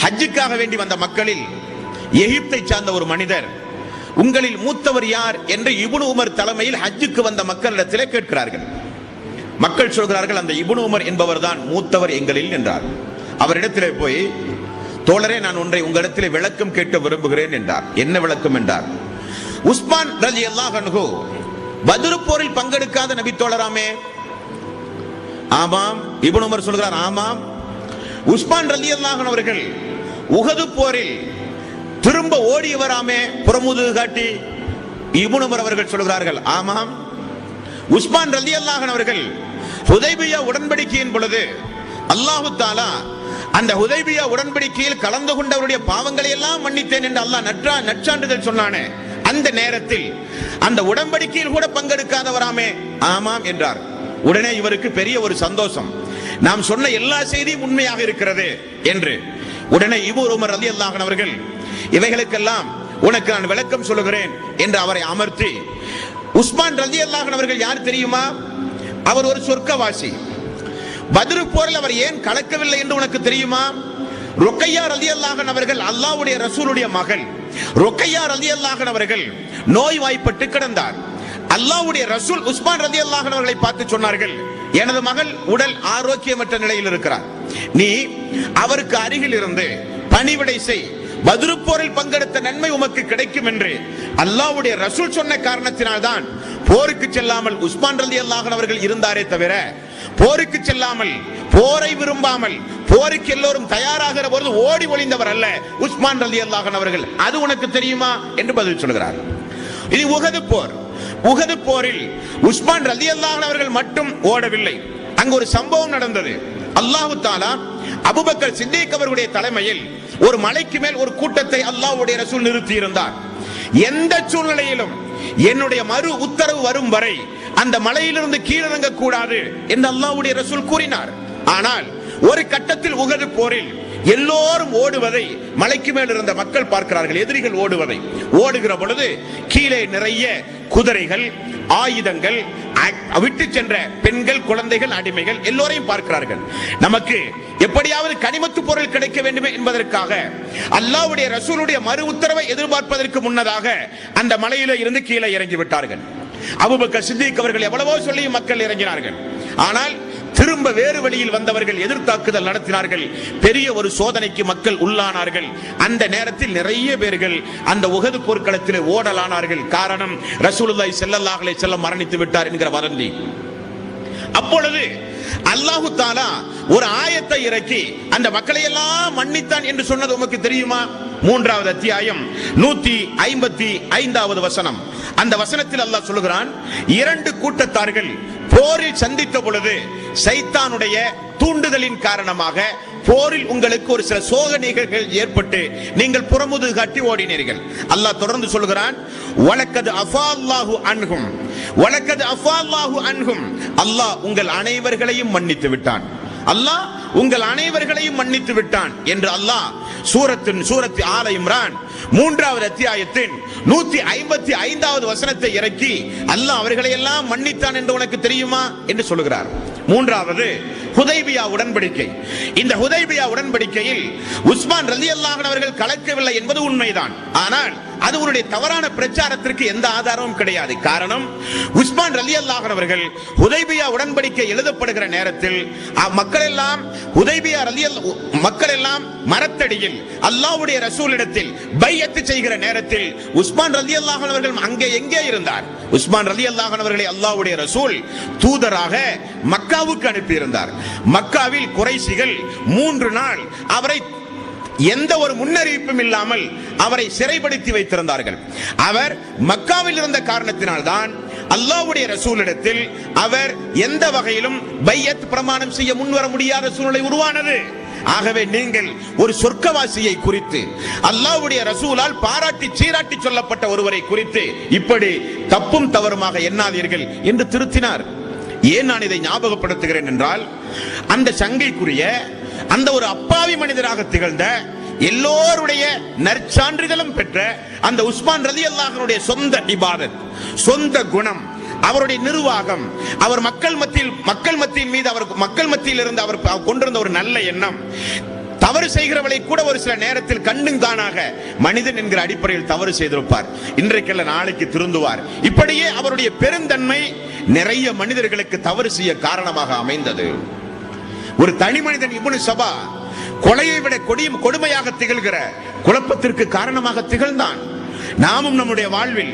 ஹஜ்ஜுக்காக வேண்டி வந்த மக்களில் எகிப்தை சார்ந்த ஒரு மனிதர், உங்களில் மூத்தவர் யார் என்று இப்னு உமர் தலைமையில் ஹஜ்ஜுக்கு வந்த மக்களிடத்திலே கேட்கிறார்கள். மக்கள் சொல்கிறார்கள், அந்த இப்னு உமர் என்பவர் தான் மூத்தவர் எங்களில் என்றார். அவரிடத்திலே போய், தோழரே, நான் ஒன்றை உங்களிடத்திலே விளக்கம் கேட்க விரும்புகிறேன் என்றார். என்ன விளக்கம் என்றார்? உஸ்மான் ரலியல்லாஹு அன்ஹு பத்ர் போரில் பங்கெடுக்காத நபி தோழராமே. ஆமாம். இப்னு உமர் சொல்கிறார், ஆமாம். உஸ்மான் ரலியல்லாஹு அன்ஹு அவர்கள் உஹது போரில் திரும்ப ஓடியவராமே, புறமுதுகு காட்டி. இப்னு உமர் அவர்கள் சொல்கிறார்கள், ஆமாம். உஸ்மான் ரலியல்லாஹு அன்ஹு அவர்கள் ஹுதைபியா உடன்படிக்கையின் பொழுது அல்லாஹ் தஆலா அந்த ஹுதைபியா உடன்படிக்கையில் கலந்து கொண்டவருடைய பாவங்களை எல்லாம் மன்னித்தேன் என்று அல்லாஹ் நற்சான்றிதழ் சொன்னானே, அந்த நேரத்தில் அந்த உடன்படிக்கையில் கூட பங்கெடுக்காதவராமே. ஆமாம் என்றார். உடனே இவருக்கு பெரிய ஒரு சந்தோஷம், நாம் சொன்ன எல்லா செய்தியும் உண்மையாக இருக்கிறது என்று. உடனே இப்னு உமர் ரலியல்லாஹு அன்ஹு அவர்கள், இவைகளுக்கெல்லாம் உனக்கு நான் விளக்கம் சொல்லுகிறேன் என்று அவரை அமர்த்தி, உஸ்மான் ரலியல்லாஹு அன்ஹு அவர்கள் யார் தெரியுமா? அவர் ஒரு சொர்க்கவாசி. பத்ர் போரில் அவர் ஏன் கலக்கவில்லை என்று உனக்கு தெரியுமா? ருக்கையா ரலியல்லாஹு அன்ஹு அவர்கள் அல்லாஹ்வுடைய ரசூலுடைய மகள். ருக்கையா ரலியல்லாஹு அன்ஹு அவர்கள் நோய்வாய்ப்பட்டு கிடந்தார். அல்லாஹ்வுடைய ரசூல் உஸ்மான் ரலியல்லாஹு அன்ஹு அவர்களை பார்த்து சொன்னார்கள், எனது மகள் உடல் ஆரோக்கியமற்ற நிலையில் இருக்கிறார், நீ அவருக்கு அருகில் இருந்து பணிவிடை செய், பத்ர் போரில் பங்கெடுத்த நன்மை உமக்கு கிடைக்கும் என்று அல்லாஹ்வுடைய ரசூல் சொன்ன காரணத்தினால்தான் போருக்கு செல்லாமல் உஸ்மான் ரலியல்லாஹு அன்ஹு அவர்கள் இருந்தாரே தவிர, போருக்கு செல்லாமல், போரை விரும்பாமல், போருக்கு எல்லோரும் தயாராகிற பொழுது ஓடி ஒளிந்தவர் அல்ல உஸ்மான் ரலியல்லாஹு அன்ஹு அவர்கள். அது உனக்கு தெரியுமா என்று பதில் சொல்கிறார். இது உஹது போர். உஹது போரில் உஸ்மான் ரலியல்லாஹு அன்ஹு அவர்கள் மட்டும் ஓடவில்லை. அங்கு ஒரு சம்பவம் நடந்தது. அல்லாஹ் தஆலா அபூபக்கர் சித்திக் அவர்களுடைய தலைமையில் ஒரு மலைக்கு மேல் ஒரு கூட்டத்தை அல்லாஹ்வுடைய ரசூல் நிறுத்தி இருந்தார். எந்த சூழ்நிலையிலும் என்னுடைய மறு உத்தரவு வரும் வரை அந்த மலையிலிருந்து கீழிறங்க கூடாது என்று அல்லாஹ்வுடைய ரசூல் கூறினார். ஆனால் ஒரு கட்டத்தில் உஹது போரில் எல்லோரும் ஓடுவதை மலைக்கு மேல் இருந்த மக்கள் பார்க்கிறார்கள். எதிரிகள் ஓடுவதை. ஓடுகிற பொழுது கீழே நிறைய குதிரைகள், ஆயுதங்கள், விட்டு சென்ற பெண்கள், குழந்தைகள், அடிமைகள் எல்லோரையும் பார்க்கிறார்கள். நமக்கு எப்படியாவது கனிமத்து பொருள் கிடைக்க வேண்டும் என்பதற்காக அல்லாஹ்வுடைய ரசூலுடைய மறு உத்தரவை எதிர்பார்ப்பதற்கு முன்னதாக அந்த மலையில இருந்து கீழே இறங்கி விட்டார்கள். அபூபக்கர் சித்திக் அவர்கள் எவ்வளவோ சொல்லி மக்கள் இறங்கினார்கள். ஆனால் திரும்ப வேறு வழியில் வந்தவர்கள் எதிர்த்தாக்குதல் நடத்தினார்கள். பெரிய ஒரு சோதனைக்கு மக்கள் உள்ளானார்கள். அந்த நேரத்தில் நிறைய பேர்கள் அந்த உஹது போர்க்களத்தில் ஓடலானார்கள். காரணம், ரசூலுல்லாஹி ஸல்லல்லாஹு அலைஹி வஸல்லம் மரணித்து விட்டார் என்கிற வதந்தி. அப்பொழுது அல்லாஹ் தஆலா ஒரு ஆயத்தை இறக்கி அந்த மக்களை எல்லாம் மன்னித்தான் என்று சொன்னது உமக்கு தெரியுமா? 3வது அத்தியாயம் 155வது வசனம். அந்த வசனத்தில் அல்லாஹ் சொல்லுகிறான், 2 கூட்டத்தார்கள் போரில் சந்தித்த பொழுது சைத்தானுடைய தூண்டுதலின் காரணமாக போரில் உங்களுக்கு ஒரு சில சோதனைகள் ஏற்பட்டு நீங்கள் புறமுதுகு காட்டி ஓடினீர்கள். அல்லாஹ் தொடர்ந்து சொல்கிறான், வலக்கத் அஃபால்லாஹு அன்ஹும் வலக்கத் அஃபால்லாஹு அன்ஹும், அல்லாஹ் உங்கள் அனைவர்களையும் மன்னித்து விட்டான், அல்லாஹ் உங்கள் அனைவர்களையும் மன்னித்து விட்டான் என்று அல்லாஹ் சூரத்து ஆல இம்ரான் 3வது அத்தியாயத்தின் 155வது வசனத்தை இறக்கி அல்லாஹ் அவர்களை எல்லாம் மன்னித்தான் என்று உனக்கு தெரியுமா என்று சொல்கிறார். 3வது ஹுதைபியா உடன்படிக்கை. இந்த ஹுதைபியா உடன்படிக்கையில் உஸ்மான் ரலியல்லாஹு அன்ஹு அவர்கள் கலக்கவில்லை என்பது உண்மைதான். ஆனால் அது ஒரு தவறான பிரச்சாரத்திற்கு எந்த ஆதாரமும் கிடையாது. காரணம், உஸ்மான் ரலியல்லாஹு அன்ஹு அவர்கள் ஹுதைபியா உடன்படிக்கை எழுதப்படுகிற நேரத்தில் மக்கள் எல்லாம் மரத்தடியில் அல்லாஹ்வுடைய ரசூலிடத்தில் பைஅத் செய்கிற நேரத்தில் உஸ்மான் ரலியல்லாஹு அன்ஹு அவர்கள் அங்கே எங்கே இருந்தார்? உஸ்மான் ரலியல்லாஹு அன்ஹு அவர்களை அல்லாஹ்வுடைய ரசூல் தூதராக மக்காவுக்கு அனுப்பி இருந்தார். மக்காவில் குறைஷிகள் 3 நாள் அவரை எந்த ஒரு முன்னறிவிப்பும் இல்லாமல் அவரை சிறைப்படுத்தி வைத்திருந்தார்கள். அவர் மக்காவில் இருந்த காரணத்தினால் தான் அல்லாஹ்வுடைய ரசூலிடத்தில் அவர் எந்த வகையிலும் பைஅத் பிரமாணம் செய்ய முன்வர முடியாத சூழ்நிலை உருவானது. ஆகவே நீங்கள் ஒரு சொர்க்கவாசியை குறித்து அல்லாஹ்வுடைய ரசூலால் பாராட்டி சீராட்டி சொல்லப்பட்ட ஒருவரை குறித்து இப்படி தப்பும் தவறுமாக எண்ணாதீர்கள் என்று திருத்தினார். ஏன் நான் இதை ஞாபகப்படுத்துகிறேன் என்றால், அந்த சங்கைக்குரிய அந்த ஒரு அப்பாவி மனிதராக திகழ்ந்த எல்லோருடைய நற்சான்றிதழும் பெற்ற அந்த உஸ்மான் ரலியல்லாஹு அன்ஹுடைய சொந்த இபாதத், சொந்த குணம், அவருடைய நிர்வாகம், அவர் மக்கள் மத்தியில் மீது மக்கள் மத்தியில் இருந்து அவர் கொண்டிருந்த ஒரு நல்ல எண்ணம், தவறு செய்கிறவளை கூட ஒரு சில நேரத்தில் கண்ணும் காணாக மனிதன் என்கிற அடிப்படையில் தவறு செய்திருப்பார். இன்றைக்கல்ல நாளைக்கு திருந்துவார். இப்படியே அவருடைய பெருந்தன்மை நிறைய மனிதர்களுக்கு தவறு செய்ய காரணமாக அமைந்தது. ஒரு தனி மனிதன் இப்னு சபா கொலையை விட கொடுமையாக திகழ்கிற குழப்பத்திற்கு காரணமாக திகழ்ந்தான். நாமும் நம்முடைய வாழ்வில்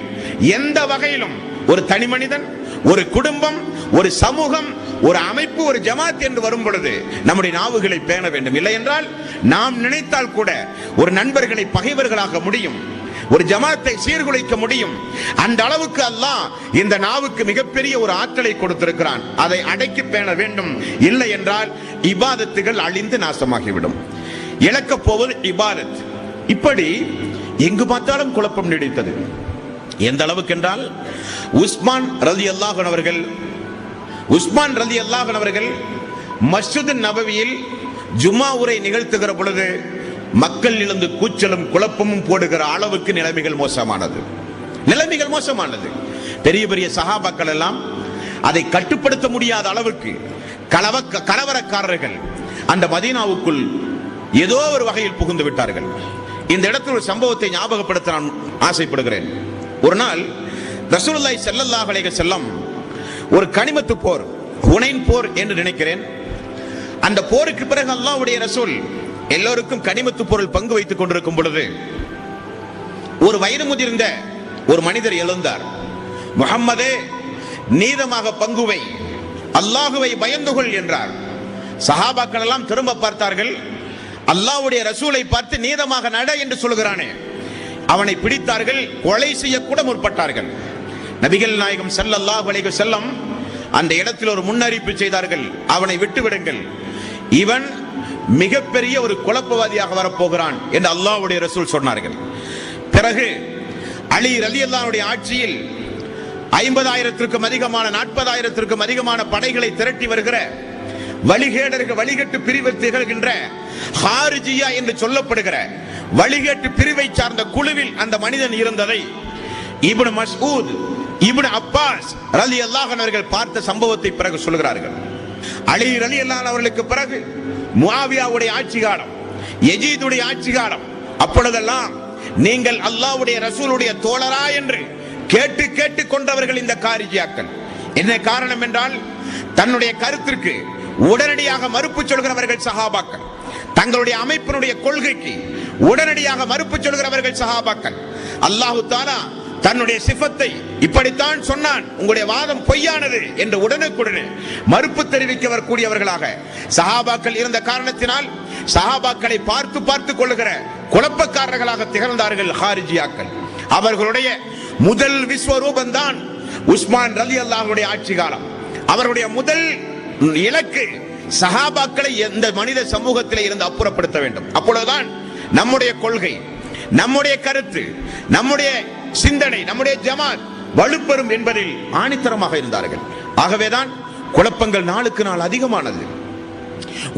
எந்த வகையிலும் ஒரு தனி மனிதன், ஒரு குடும்பம், ஒரு சமூகம், ஒரு அமைப்பு, ஒரு ஜமாத் என்று வரும் பொழுது நம்முடைய நாவுகளை பேண வேண்டும். இல்லை என்றால் நாம் நினைத்தால் கூட ஒரு நண்பர்களை பகைவர்களாக முடியும், ஒரு ஜமாத்தை சீர்குலைக்க முடியும். அந்த அளவுக்கு அல்லாஹ் இந்த நாவுக்கு மிகப்பெரிய ஒரு ஆற்றலை கொடுத்திருக்கிறான். அதை அடக்கி பேண வேண்டும். இல்லை என்றால் இபாதத்துகள் அழிந்து நாசமாகிவிடும். இழக்கப் போவது இபாதத். இப்படி எங்கு பார்த்தாலும் குழப்பம் நீடித்தது. எந்த அளவுக்கு என்றால், உஸ்மான் ரலியல்லாஹு அன்ஹு அவர்கள் மஸ்ஜித் நபவியில் ஜும்மா உரை நிகழ்த்துகிற பொழுது மக்கள் இழந்து கூச்சலும் குழப்பமும் போடுகிற அளவுக்கு நிலைமைகள் மோசமானது. பெரிய பெரிய சஹாபாக்கள் எல்லாம் அதை கட்டுப்படுத்த முடியாத அளவுக்கு கலவரக்காரர்கள் அந்த மதீனாவுக்குள் ஏதோ ஒரு வகையில் புகுந்து விட்டார்கள். இந்த இடத்தில் ஒரு சம்பவத்தை ஞாபகப்படுத்த நான் ஆசைப்படுகிறேன். ஒரு நாள் ரசூலுல்லாஹி ஸல்லல்லாஹு அலைஹி வஸல்லம் ஒரு கனிமத்து போர், ஹுனைன் போர் என்று நினைக்கிறேன், அந்த போருக்கு பிறகு அல்லாஹ்வுடைய ரசூல் எல்லோருக்கும் கனிமத்து பொருள் பங்கு வைத்துக் கொண்டிருக்கும் பொழுது ஒரு வயது முதிர்ந்த ஒரு மனிதர் எழுந்தார். முஹம்மதே, நீதமாக பங்குவை, அல்லாஹுவை பயந்துகொள் என்றார். சஹாபாக்கள் எல்லாம் திரும்ப பார்த்தார்கள். அல்லாஹ்வுடைய ரசூலை பார்த்து நீதமாக நட என்று சொல்கிறானே, அவனை பிடித்தார்கள், கொலை செய்ய கூட முற்பட்டார்கள். நபிகள் நாயகம் ஸல்லல்லாஹு அலைஹி வஸல்லம் அந்த இடத்தில் ஒரு முன்னறிவிப்பு செய்தார்கள், அவனை விட்டுவிடுங்கள், இவன் மிகப்பெரிய ஒரு குழப்பவாதியாக வரப்போகிறான் என்று அல்லாஹ்வுடைய ரசூல் சொன்னார்கள். பிறகு அலி ரலியல்லாஹு அன்ஹு ஆட்சியில் 50,000த்திற்கும் அதிகமான 40,000த்திற்கும் அதிகமான படைகளை திரட்டி வருகிற வழிகேட்டு பிரிவை திகழ்கின்ற ஹாரிஜியா என்று சொல்லப்படுகிற வழிகேட்டு பிரிவை சார்ந்த குழுவில் அந்த மனிதன் இருந்ததை இப்னு மஸ்ஊத், இப்னு அப்பாஸ் ரலியல்லாஹு அன்ஹு அவர்கள் பார்த்த சம்பவத்தை பிறகு சொல்கிறார்கள். அலி ரலியல்லாஹு அன்ஹு அவர்களுக்கு பிறகு முஆவியாவுடைய ஆட்சி காலம், யஜீதுடைய ஆட்சி காலம். அப்பொழுதெல்லாம் நீங்கள் அல்லாஹ்வுடைய ரசூலுடைய தோழரா என்று கேட்டு கொண்டவர்கள் இந்த காரிஜியாக்கள். என்ன காரணம் என்றால், தன்னுடைய கருத்திற்கு உடனடியாக மறுப்பு சொல்கிறவர்கள் சஹாபாக்கள், தங்களுடைய அமைப்பினுடைய கொள்கைக்கு உடனடியாக மறுப்பு சொல்கிறவர்கள் சஹாபாக்கள். அல்லாஹ் தஆலா தன்னுடைய சிஃபத்தை இப்படித்தான் சொன்னான், உங்களுடைய வாதம் பொய்யானது என்று உடனுக்குடனே மறுப்பு தெரிவிக்க வரக்கூடியவர்களாக சஹாபாக்கள் இருந்த காரணத்தினால் சஹாபாக்களை பார்த்து கொள்ளுகிற குழப்பக்காரர்களாக திகழ்ந்தார்கள் ஹாரிஜியாக்கள். அவர்களுடைய முதல் விஸ்வரூபம் தான் உஸ்மான் ரலியல்லாஹு அன்ஹுடைய ஆட்சி காலம். அவருடைய முதல் இலக்கு சஹாபாக்களை எந்த மனித சமூகத்திலே இருந்து அப்புறப்படுத்த வேண்டும். அப்பொழுதுதான் நம்முடைய கொள்கை, நம்முடைய கருத்து, நம்முடைய சிந்தனை, நம்முடைய ஜமாத் வலுப்பெறும் என்பதில் ஆணித்தரமாக இருந்தார்கள். ஆகவேதான் குழப்பங்கள் நாளுக்கு நாள் அதிகமானது.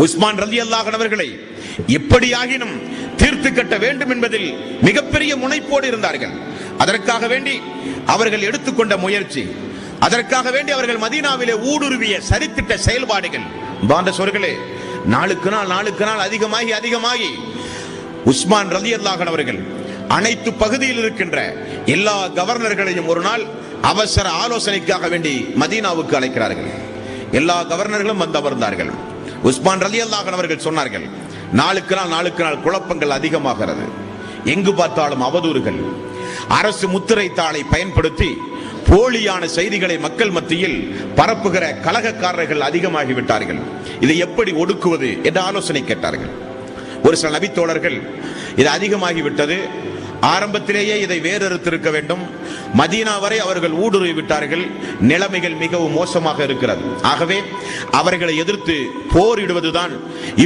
உஸ்மான் ரலியல்லாஹு அன்ஹு அவர்களை எப்படியாகினும் தீர்த்து கட்ட வேண்டும் என்பதில் மிகப்பெரிய முனைப்போடு இருந்தார்கள். அதற்காக வேண்டி அவர்கள் எடுத்துக்கொண்ட முயற்சி, அதற்காக வேண்டி அவர்கள் மதீனாவிலே ஊடுருவிய சரித்திட்ட செயல்பாடுகள் பாண்டசோர்களே நாளுக்கு நாள் அதிகமாகி உஸ்மான் ரலியல்லாஹு அன்ஹு அவர்கள் அனைத்து பகுதியில் இருக்கின்ற எல்லா கவர்னர்களையும் ஒரு நாள் அவசர ஆலோசனைக்காக வேண்டி மதீனாவுக்கு அழைக்கிறார்கள். எல்லா கவர்னர்களும் வந்து அமர்ந்தார்கள். உஸ்மான் ரலியல்லாஹு அன்ஹு அவர்கள் சொன்னார்கள், நாளுக்கு நாள் குழப்பங்கள் அதிகமாகிறது. எங்கு பார்த்தாலும் அவதூறுகள், அரசு முத்திரை தாளை பயன்படுத்தி போலியான செய்திகளை மக்கள் மத்தியில் பரப்புகிற கலகக்காரர்கள் அதிகமாகிவிட்டார்கள். இதை எப்படி ஒடுக்குவது என்ற ஆலோசனை கேட்டார்கள். ஒரு சில நபித்தோழர்கள் இது அதிகமாகிவிட்டது, ஆரம்பத்திலேயே இதை வேறறுத்திருக்க வேண்டும், மதீனா வரை அவர்கள் ஊடுருவி விட்டார்கள், நிலைமைகள் மிகவும் மோசமாக இருக்கிறது, ஆகவே அவர்களை எதிர்த்து போரிடுவதுதான்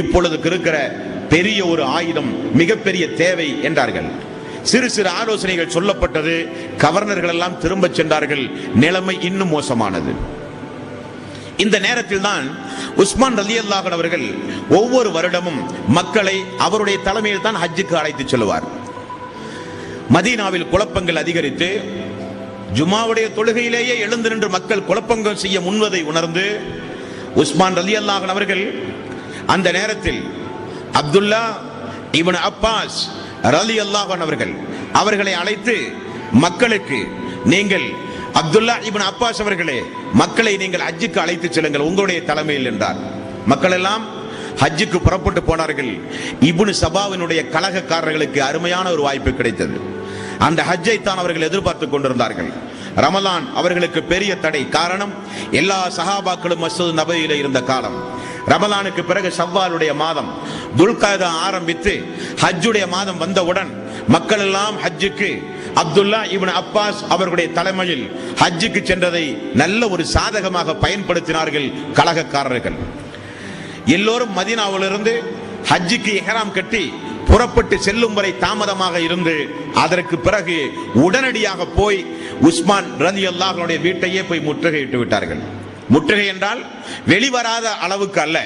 இப்பொழுது இருக்கிற பெரிய ஒரு ஆயுதம், மிகப்பெரிய தேவை என்றார்கள். சிறு சிறு ஆலோசனைகள் சொல்லப்பட்டது. கவர்னர்கள் எல்லாம் திரும்ப சென்றார்கள். நிலைமை இன்னும் மோசமானது. இந்த நேரத்தில் தான் உஸ்மான் ரலியல்லாஹு அன்ஹு அவர்கள் ஒவ்வொரு வருடமும் மக்களை அவருடைய தலைமையில் தான் ஹஜ்ஜுக்கு அழைத்து செல்வார். மதீனாவில் குழப்பங்கள் அதிகரித்து ஜுமாவுடைய தொழுகையிலேயே எழுந்து நின்று மக்கள் குழப்பங்கள் செய்ய முன்வதை உணர்ந்து உஸ்மான் ரலியல்லாஹு அன்ஹு அவர்கள் அந்த நேரத்தில் அப்துல்லா இப்னு அப்பாஸ் ரலியல்லாஹு அன்ஹு அவர்களை அழைத்து மக்களுக்கு, நீங்கள் அப்துல்லா இப்னு அப்பாஸ் அவர்களே, மக்களை நீங்கள் ஹஜ்ஜுக்கு அழைத்து செல்லுங்கள் உங்களுடைய தலைமையில் என்றார். மக்கள் எல்லாம் ஹஜ்ஜுக்கு புறப்பட்டு போனார்கள். இப்னு சபாவினுடைய கலகக்காரர்களுக்கு அருமையான ஒரு வாய்ப்பு கிடைத்தது. அந்த ஹஜ்ஜை தான் அவர்கள் எதிர்பார்த்துக் கொண்டிருந்தார்கள். ரமலான் அவர்களுக்கு பெரிய தடை. காரணம், எல்லா சஹாபாக்களும் மஸ்ஜித் நபவியிலே இருந்த காலம். ரமலானுக்கு பிறகு ஷவ்வாலுடைய மாதம், துல்காதா ஆரம்பித்து ஹஜ்ஜுடைய மாதம் வந்தவுடன் மக்கள் எல்லாம் ஹஜ்ஜுக்கு அப்துல்லா இப்னு அப்பாஸ் அவர்களுடைய தலைமையில் ஹஜ்ஜுக்கு சென்றதை நல்ல ஒரு சாதகமாக பயன்படுத்தினார்கள் கலகக்காரர்கள். எல்லோரும் மதீனாவிலிருந்து ஹஜ்ஜுக்கு இஹ்ராம் கட்டி புறப்பட்டு செல்லும் வரை தாமதமாக இருந்து அதற்கு பிறகு உடனடியாக போய் உஸ்மான் ரலியல்லாஹு அன்ஹுடைய வீட்டையே போய் முற்றுகையிட்டு விட்டார்கள். முற்றுகை என்றால் வெளிவராத அளவுக்கு அல்ல,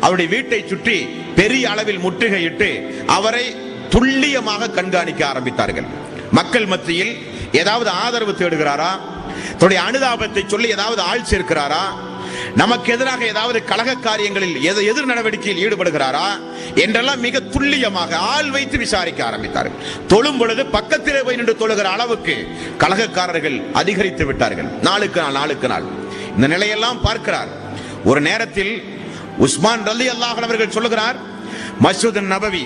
அவருடைய வீட்டை சுற்றி பெரிய அளவில் முற்றுகையிட்டு அவரை துல்லியமாக கண்காணிக்க ஆரம்பித்தார்கள். மக்கள் மத்தியில் ஏதாவது ஆதரவு தேடுகிறாரா, தன்னுடைய அனுதாபத்தை சொல்லி ஏதாவது ஆள் சேர்க்கிறாரா, நமக்கு எதிராக ஏதாவது கலக காரியங்களில் எதிர் நடவடிக்கையில் ஈடுபடுகிறாரா என்றெல்லாம் மிக துல்லியமாக ஆள் வைத்து விசாரிக்க ஆரம்பித்தார்கள். தொழும் பொழுது பக்கத்திலே போய் நின்று தொழுகிற அளவுக்கு கலகக்காரர்கள் அதிகரித்து விட்டார்கள். நாளுக்கு நாள் இந்த நிலையெல்லாம் பார்க்கிறார். ஒரு நேரத்தில் உஸ்மான் ரலியல்லாஹு அன்ஹு அவர்கள் சொல்லுகிறார், மஸ்ஜித் நபவி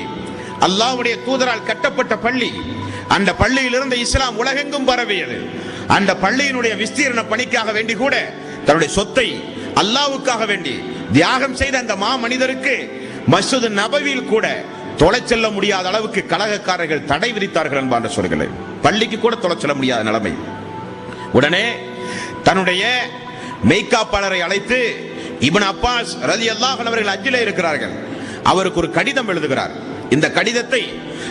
அல்லாஹ்வுடைய தூதரால் கட்டப்பட்ட பள்ளி, அந்த பள்ளியிலிருந்து இஸ்லாம் உலகெங்கும் பரவியது. அந்த பள்ளியினுடைய விஸ்தீரண பணிக்காக வேண்டி கூட தன்னுடைய சொத்தை அல்லாஹ்வுக்காக வேண்டி தியாகம் செய்த அந்த மா மனிதருக்கு மஸ்ஜித் நபவியில் கூட தொலை செல்ல முடியாத அளவுக்கு கலகக்காரர்கள் தடை விதித்தார்கள் என்பார் சொல்கிறேன். பள்ளிக்கு கூட தொலை செல்ல முடியாத நிலைமை. உடனே தன்னுடைய மெய்காப்பாளரை அழைத்து, இப்னு அப்பாஸ் ரலியல்லாஹு அன்ஹு அவர்கள் ஹஜ்ஜிலே இருக்கிறார்கள், அவருக்கு ஒரு கடிதம் எழுதுகிறார். இந்த கடிதத்தை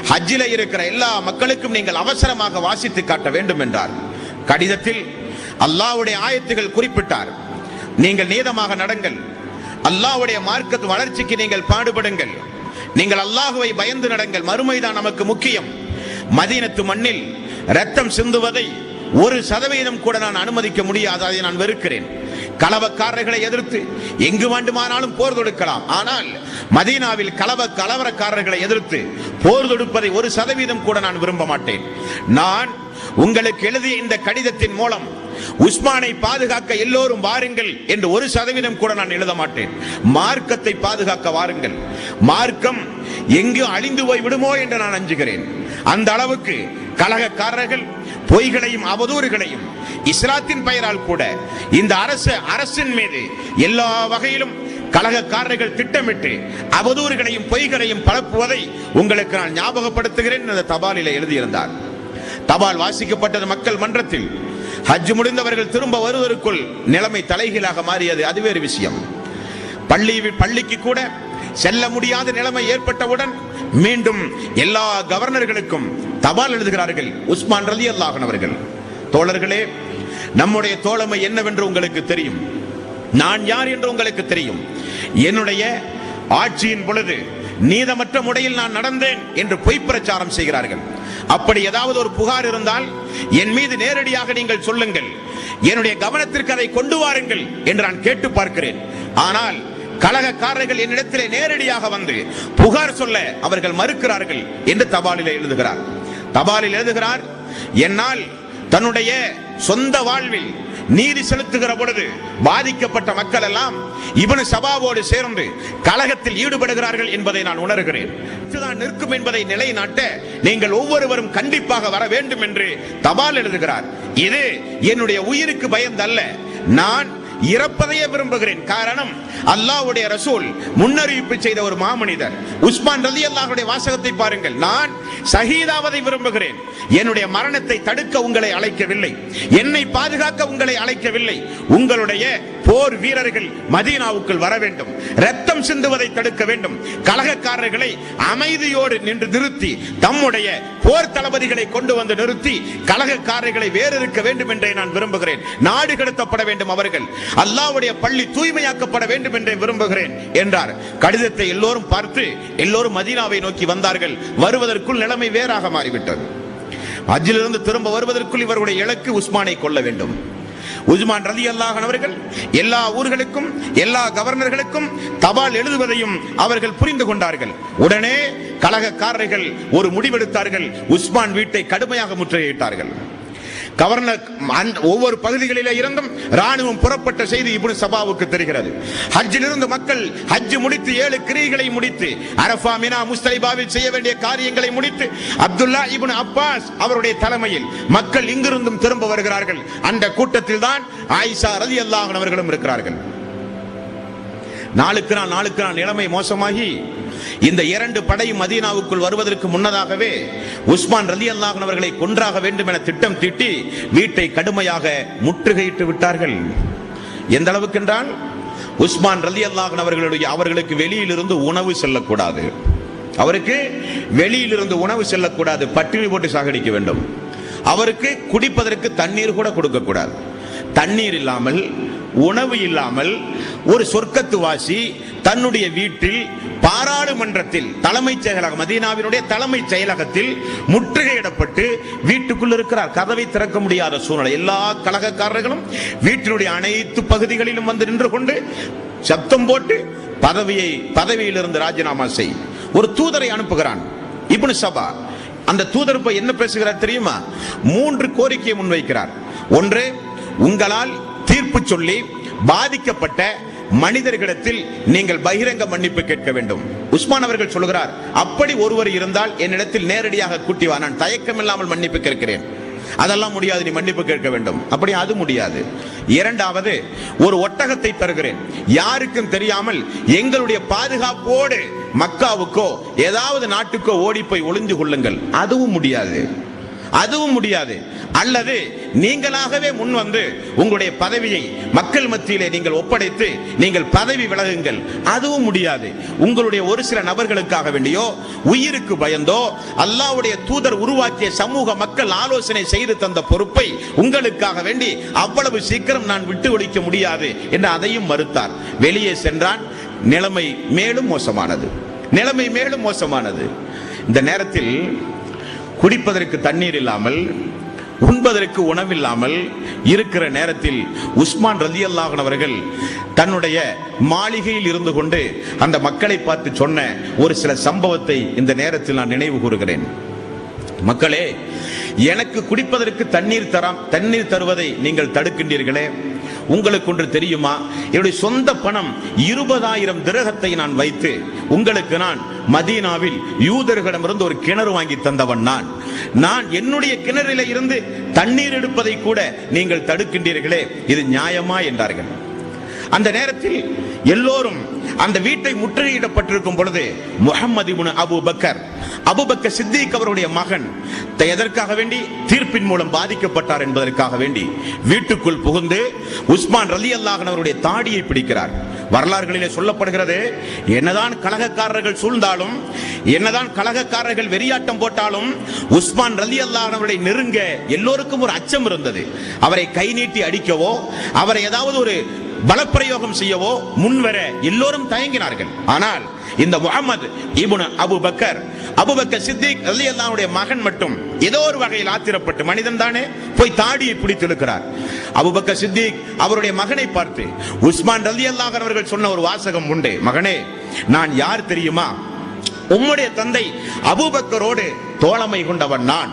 ஹஜ்ஜிலே இருக்கிற எல்லா மக்களுக்கும் நீங்கள் அவசரமாக வாசித்து காட்ட வேண்டும் என்றார். கடிதத்தில் அல்லாஹ்வுடைய ஆயத்துகள் குறிப்பிட்டார். நீங்கள் நீதமாக நடங்கள், அல்லாஹ்வுடைய மார்க்கத்து வளர்ச்சிக்கு நீங்கள் பாடுபடுங்கள், நீங்கள் அல்லாஹ்வை பயந்து நடங்கள், மறுமைதான் நமக்கு முக்கியம். மதீனத்து மண்ணில் ரத்தம் சிந்துவதை 1% கூட நான் அனுமதிக்க முடியாது, அதை நான் வெறுக்கிறேன். கலவக்காரர்களை எதிர்த்து எங்கு வேண்டுமானாலும் போர் தொடுக்கலாம், ஆனால் மதீனாவில் கலவரக்காரர்களை எதிர்த்து போர் தொடுப்பதை 1% கூட நான் விரும்ப மாட்டேன். நான் உங்களுக்கு எழுதிய இந்த கடிதத்தின் மூலம் உஸ்மானை பாதுகாக்க எல்லோரும் வாருங்கள் என்று 1% கூட நான் எழுத மாட்டேன். மார்க்கத்தை பாதுகாக்க வாருங்கள், மார்க்கம் எங்கு அழிந்து போய் விடுமோ என்று நான் அஞ்சுகிறேன். அந்த அளவுக்கு கலகக்காரர்கள் பொய்களையும் அவதூறுகளையும் இஸ்லாத்தின் பெயரால் கூட இந்த அரசின் மீது எல்லா வகையிலும் கலகக்காரர்கள் திட்டமிட்டு அவதூறுகளையும் பொய்களையும் பரப்புவதை உங்களுக்கு நான் ஞாபகப்படுத்துகிறேன் என்று தபாலிலே எழுதியிருந்தார். தபால் வாசிக்கப்பட்டது மக்கள் மன்றத்தில். ஹஜ் முடிந்தவர்கள் திரும்ப வருவதற்குள் நிலைமை தலைகீழாக மாறியது, அது வேறு விஷயம். பள்ளிக்கு கூட செல்ல முடியாத நிலைமை ஏற்பட்டவுடன் மீண்டும் எல்லா கவர்னர்களுக்கும் தபால் எழுதுகிறார்கள் உஸ்மான் ரலியல்லாஹு அன்ஹு அவர்கள். தோழர்களே, நம்முடைய தோழமை என்னவென்று உங்களுக்கு தெரியும், நான் யார் என்று உங்களுக்கு தெரியும். என்னுடைய ஆட்சியின் பொழுது நீதமற்ற முறையில் நான் நடந்தேன் என்று பொய் பிரச்சாரம் செய்கிறார்கள். அப்படி ஏதாவது ஒரு புகார் இருந்தால் என் மீது நேரடியாக நீங்கள் சொல்லுங்கள், என்னுடைய கவனத்திற்கு அதை கொண்டு வாருங்கள் என்று நான் கேட்டு பார்க்கிறேன். ஆனால் கலகக்காரர்கள் என்னிடத்திலே நேரடியாக வந்து புகார் சொல்ல அவர்கள் மறுக்கிறார்கள் என்று தபாலில் எழுதுகிறார். என்னால் தன்னுடைய சொந்த வாழ்வில் நீதி செலுத்துகிற பொழுது பாதிக்கப்பட்ட மக்கள் எல்லாம் இப்னு சபாவோடு சேர்ந்து கலகத்தில் ஈடுபடுகிறார்கள் என்பதை நான் உணர்கிறேன். நிற்கும் என்பதை நிலைநாட்ட நீங்கள் ஒவ்வொருவரும் கண்டிப்பாக வர வேண்டும் என்று தபால் எழுதுகிறார். இது என்னுடைய உயிருக்கு பயந்தல்ல, நான் இறப்பதையே விரும்புகிறேன். காரணம், அல்லாஹ்வுடைய ரசூல் முன்னறிவிப்பு செய்த ஒரு மாமனிதர் உஸ்மான் ரலியல்லாஹு அன்ஹு வாசகத்தை பாருங்கள். நான் ஷஹீதாவதை விரும்புகிறேன். என்னுடைய மரணத்தை தடுக்க உங்களை அழைக்கவில்லை, என்னை பாதுகாக்க உங்களை அழைக்கவில்லை. உங்களுடைய போர் வீரர்கள் மதீனாவுக்குள் வர வேண்டும், ரத்தம் சிந்துவதை தடுக்க வேண்டும், கலகக்காரர்களை அமைதியோடு நின்று நிறுத்தி தம்முடைய போர் தளபதிகளை கொண்டு வந்து நிறுத்தி கலகக்காரர்களை வேறறுக்க வேண்டும் என்றே நான் விரும்புகிறேன். நாடு கடத்தப்பட வேண்டும், அவர்கள் அல்லாஹ்வுடைய பள்ளி தூய்மையாக்கப்பட வேண்டும் என்றே விரும்புகிறேன் என்றார். கடிதத்தை எல்லோரும் பார்த்து எல்லோரும் மதீனாவை நோக்கி வந்தார்கள். வருவதற்குள் நிலைமை வேறாக மாறிவிட்டது. ஹஜ்ஜிலிருந்து திரும்ப வருவதற்குள் இவருடைய இலக்கு உஸ்மானை கொல்ல வேண்டும். உஸ்மான் ரலியல்லாஹு அன்ஹு அவர்கள் எல்லா ஊர்களுக்கும் எல்லா கவர்னர்களுக்கும் தபால் எழுதுவதையும் அவர்கள் புரிந்து கொண்டார்கள். உடனே கலகக்காரர்கள் ஒரு முடிவெடுத்தார்கள். உஸ்மான் வீட்டை கடுமையாக முற்றுகையிட்டார்கள். கவர்னர் ஒவ்வொரு பகுதிகளிலே இருந்தும் ராணுவம் புறப்பட்ட செய்தி இப்னு சபாவுக்கு தெரிகிறது. ஹஜ்ஜிலிருந்து மக்கள் ஹஜ் முடித்து 7 கிரிகளை முடித்து அரஃபா, மினா, முஸ்தலிபாவில் செய்ய வேண்டிய காரியங்களை முடித்து அப்துல்லா இப்னு அப்பாஸ் அவருடைய தலைமையில் மக்கள் இங்கிருந்தும் திரும்ப வருகிறார்கள். அந்த கூட்டத்தில் தான் ஆயிஷா ரலியல்லாஹு அன்ஹா அவர்களும் இருக்கிறார்கள். நாளுக்கு நாள் நிலைமை மோசமாகி இந்த 2 படையும் மதீனாவுக்குள் வருவதற்கு முன்னதாகவே உஸ்மான் ரலியல்லாஹு அன்ஹு அவர்களை கொன்றாக வேண்டும் என திட்டம் தீட்டி வீட்டை கடுமையாக முற்றுகையிட்டு விட்டார்கள். எந்த அளவுக்கு என்றால் உஸ்மான் ரலியல்லாஹு அன்ஹு அவர்களுக்கு வெளியிலிருந்து உணவு செல்லக்கூடாது, அவருக்கு வெளியிலிருந்து உணவு செல்லக்கூடாது, பட்டினி போட்டு சாகடிக்க வேண்டும். அவருக்கு குடிப்பதற்கு தண்ணீர் கூட கொடுக்க கூடாது. தண்ணீர் இல்லாமல், உணவு இல்லாமல் ஒரு சொர்க்கத்துவாசி தன்னுடைய வீட்டில் பாராளுமன்றத்தில் தலைமைச் செயலகம், மதீனாவினுடைய தலைமைச் செயலகத்தில் முற்றுகையிடப்பட்டு வீட்டுக்குள் இருக்கிறார். கதவை திறக்க முடியாத சூழ்நிலை. எல்லா கலகக்காரர்களும் வீட்டினுடைய அனைத்து பகுதிகளிலும் வந்து நின்று கொண்டு சப்தம் போட்டு பதவியிலிருந்து ராஜினாமா செய். ஒரு தூதரை அனுப்புகிறான் இப்னு சபா. அந்த தூதர் போய் என்ன பேசுகிறார் தெரியுமா? 3 கோரிக்கையை முன்வைக்கிறார். ஒன்று, உங்களால் தீர்ப்பு சொல்லி பாதிக்கப்பட்ட மனிதர்களிடத்தில் நீங்கள் பகிரங்க மன்னிப்பு கேட்க வேண்டும். உஸ்மான் அவர்கள் சொல்கிறார், அப்படி ஒருவர் இருந்தால் என்னிடத்தில் நேரடியாக கூட்டி வா, நான் தயக்கம் இல்லாமல் மன்னிப்பு கேட்கிறேன். அதெல்லாம் முடியாது, நீ மன்னிப்பு கேட்க வேண்டும். அப்படி அது முடியாது. இரண்டாவது, ஒரு ஒட்டகத்தை தருகிறேன், யாருக்கும் தெரியாமல் எங்களுடைய பாதுகாப்போடு மக்காவுக்கோ ஏதாவது நாட்டுக்கோ ஓடி போய் ஒளிந்து கொள்ளுங்கள். அதுவும் முடியாது. அல்லது நீங்களாகவே முன் வந்து உங்களுடைய பதவியை மக்கள் மத்தியிலே நீங்கள் ஒப்படைத்து நீங்கள் பதவி விலகுங்கள். அதுவும் முடியாது. உங்களுடைய ஒரு சில நபர்களுக்காக வேண்டியோ உயிருக்கு பயந்தோ அல்லாஹ்வுடைய தூதர் உருவாக்கிய சமூக மக்கள் ஆலோசனை செய்து தந்த பொறுப்பை உங்களுக்காக வேண்டி அவ்வளவு சீக்கிரம் நான் விட்டு ஒழிக்க முடியாது என்று அதையும் மறுத்தார். வெளியே சென்றான். நிலைமை மேலும் மோசமானது. இந்த நேரத்தில் குடிப்பதற்கு தண்ணீர் இல்லாமல், உண்பதற்கு உணவில்லாமல் இருக்கிற நேரத்தில் உஸ்மான் ரலியல்லாஹு அன்ஹு அவர்கள் தன்னுடைய மாளிகையில் இருந்து கொண்டு அந்த மக்களை பார்த்து சொன்ன ஒரு சில சம்பவத்தை இந்த நேரத்தில் நான் நினைவு கூறுகிறேன். மக்களே, எனக்கு குடிப்பதற்கு தண்ணீர் தருவதை நீங்கள் தடுக்கின்றீர்களே, உங்களுக்கு ஒன்று தெரியுமா? என்னுடைய சொந்த பணம் 20,000 திரகத்தை நான் வைத்து உங்களுக்கு நான் மதீனாவில் யூதர்களிடமிருந்து ஒரு கிணறு வாங்கி தந்தவன் நான் என்னுடைய கிணறில இருந்து தண்ணீர் எடுப்பதை கூட நீங்கள் தடுக்கின்றீர்களே, இது நியாயமா என்றார்கள். அந்த நேரத்தில் எல்லோரும் அந்த வீட்டை முற்றுகையிடப்பட்டிருக்கும் பொழுது முஹம்மது இப்னு அபூபக்கர் சித்திக் அவருடைய மகன் எதற்காக வேண்டி தீர்ப்பின் மூலம் பாதிக்கப்பட்டார் என்பதற்காக வேண்டி வீட்டுக்குள் புகுந்து உஸ்மான் ரலியல்லாஹு அன்ஹு அவருடைய தாடியை பிடிக்கிறார். வரலாறுகளிலே சொல்லப்படுகிறது, என்னதான் கலகக்காரர்கள் சூழ்ந்தாலும், என்னதான் கலகக்காரர்கள் வெறியாட்டம் போட்டாலும் உஸ்மான் ரலியல்லாஹு அன்ஹு அவரை நெருங்க எல்லோருக்கும் ஒரு அச்சம் இருந்தது. அவரை கை நீட்டி அடிக்கவோ, அவரை ஏதாவது ஒரு பலப்பிரயோகம் செய்யவோ முன்வர எல்லோரும் தயங்கினார்கள். ஆனால் இந்த முஹம்மது இப்னு அபூபக்கர் சித்திக் ரலியல்லாஹு அன்ஹுடைய மகன் மட்டும் ஏதோ ஒரு வகையில் ஆத்திரப்பட்டு, மனிதன் தானே, போய் தாடியை பிடித்து இழுக்கிறார். அபூபக்கர் சித்திக் அவருடைய மகனை பார்த்து உஸ்மான் ரலியல்லாஹு அன்ஹு அவர்கள் சொன்ன ஒரு வாசகம் உண்டு, மகனே, நான் யார் தெரியுமா? உம்முடைய தந்தை அபூபக்கரோடு தோழமை கொண்டவன் நான்,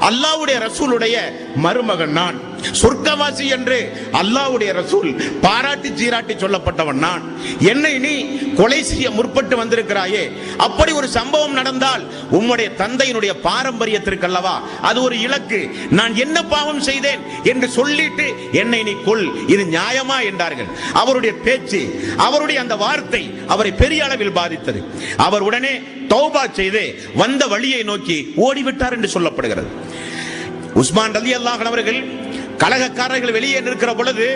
அல்லாஹ்வுடைய ரசூலுடைய மருமகன் நான், சொர்க்கவாசி என்று அல்லாஹ்வுடைய ரசூல் பாராட்டி சீராட்டி சொல்லப்பட்டவன் நான். என்னை நீ கொலை செய்ய முற்பட்டு வந்திருக்கிறாயே, அப்படி ஒரு சம்பவம் நடந்தால் உம்முடைய தந்தையினுடைய பாரம்பரியத்திற்கு அல்லவா அது ஒரு இலக்கு, நான் என்ன பாவம் செய்தேன் என்று சொல்லிட்டு என்னை நீ கொல், இது நியாயமா என்றார்கள். அவருடைய பேச்சு, அவருடைய அந்த வார்த்தை அவரை பெரிய அளவில் பாதித்தது. அவர் உடனே தௌபா செய்து வந்த வழியை நோக்கி ஓடிவிட்டார் என்று சொல்லப்படுகிறது. உஸ்மான் ரலியல்லாஹு அன்ஹு அவர்கள் கலகக்காரர்கள் வெளியே நிற்கிற பொழுது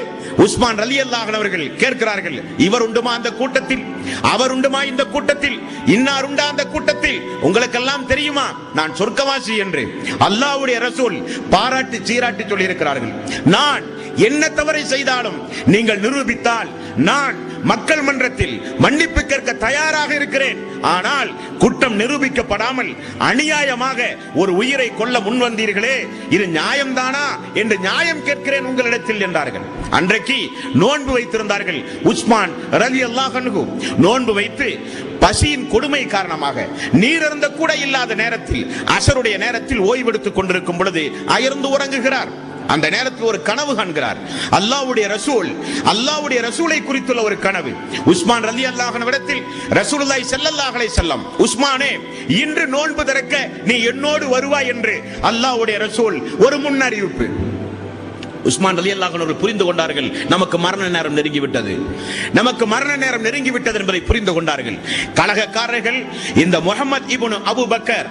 உஸ்மான் ரலியல்லாஹு அன்ஹு அவர்கள் கேட்கிறார்கள், இவர் உண்டுமா அந்த கூட்டத்தில், அவர் உண்டுமா இந்த கூட்டத்தில், இன்னார் உண்டா அந்த கூட்டத்தில், உங்களுக்கெல்லாம் தெரியுமா நான் சொர்க்கவாசி என்று அல்லாஹ்வுடைய ரசூல் பாராட்டி சீராட்டி சொல்லி இருக்கிறார்கள். நான் என்ன தவறை செய்தாலும் நீங்கள் நிரூபித்தால் நான் மக்கள் மன்றத்தில் மன்னிப்பு கேட்க தயாராக இருக்கிறேன். ஆனால் குற்றம் நிரூபிக்கப்படாமல் அநியாயமாக ஒரு உயிரை கொல்ல முன்வந்தீர்களே, இது நியாயம்தானா என்று நியாயம் கேட்கிறேன் உங்களிடத்தில் என்றார்கள். அன்றைக்கு நோன்பு வைத்திருந்தார்கள் உஸ்மான் ரலியல்லாஹு அன்ஹு. நோன்பு வைத்து பசியின் கொடுமை காரணமாக நீரருந்த கூட இல்லாத நேரத்தில், அசருடைய நேரத்தில் ஓய்வெடுத்துக் கொண்டிருக்கும் பொழுது அயர்ந்து உறங்குகிறார். அந்த நேரத்தில் ஒரு கனவு காண்கிறார். அல்லாஹ்வுடைய ரசூலை குறித்துள்ள ஒரு கனவு. உஸ்மான் ரலியல்லாஹு அன்ஹு இடத்தில் ரசூலுல்லாஹி ஸல்லல்லாஹு அலைஹி வஸல்லம், உஸ்மானே, இன்று நோன்பு திறக்க நீ என்னோடு வருவாய் என்று அல்லாஹ்வுடைய ரசூல் ஒரு முன்னறிவிப்பு. உஸ்மான் ரலியல்லாஹு அன்ஹு புரிந்து கொண்டார்கள், நமக்கு மரண நேரம் நெருங்கிவிட்டது, நமக்கு மரண நேரம் நெருங்கிவிட்டது என்பதை புரிந்து கொண்டார்கள். கலகக்காரர்கள் இந்த முஹம்மது இப்னு அபூபக்கர்,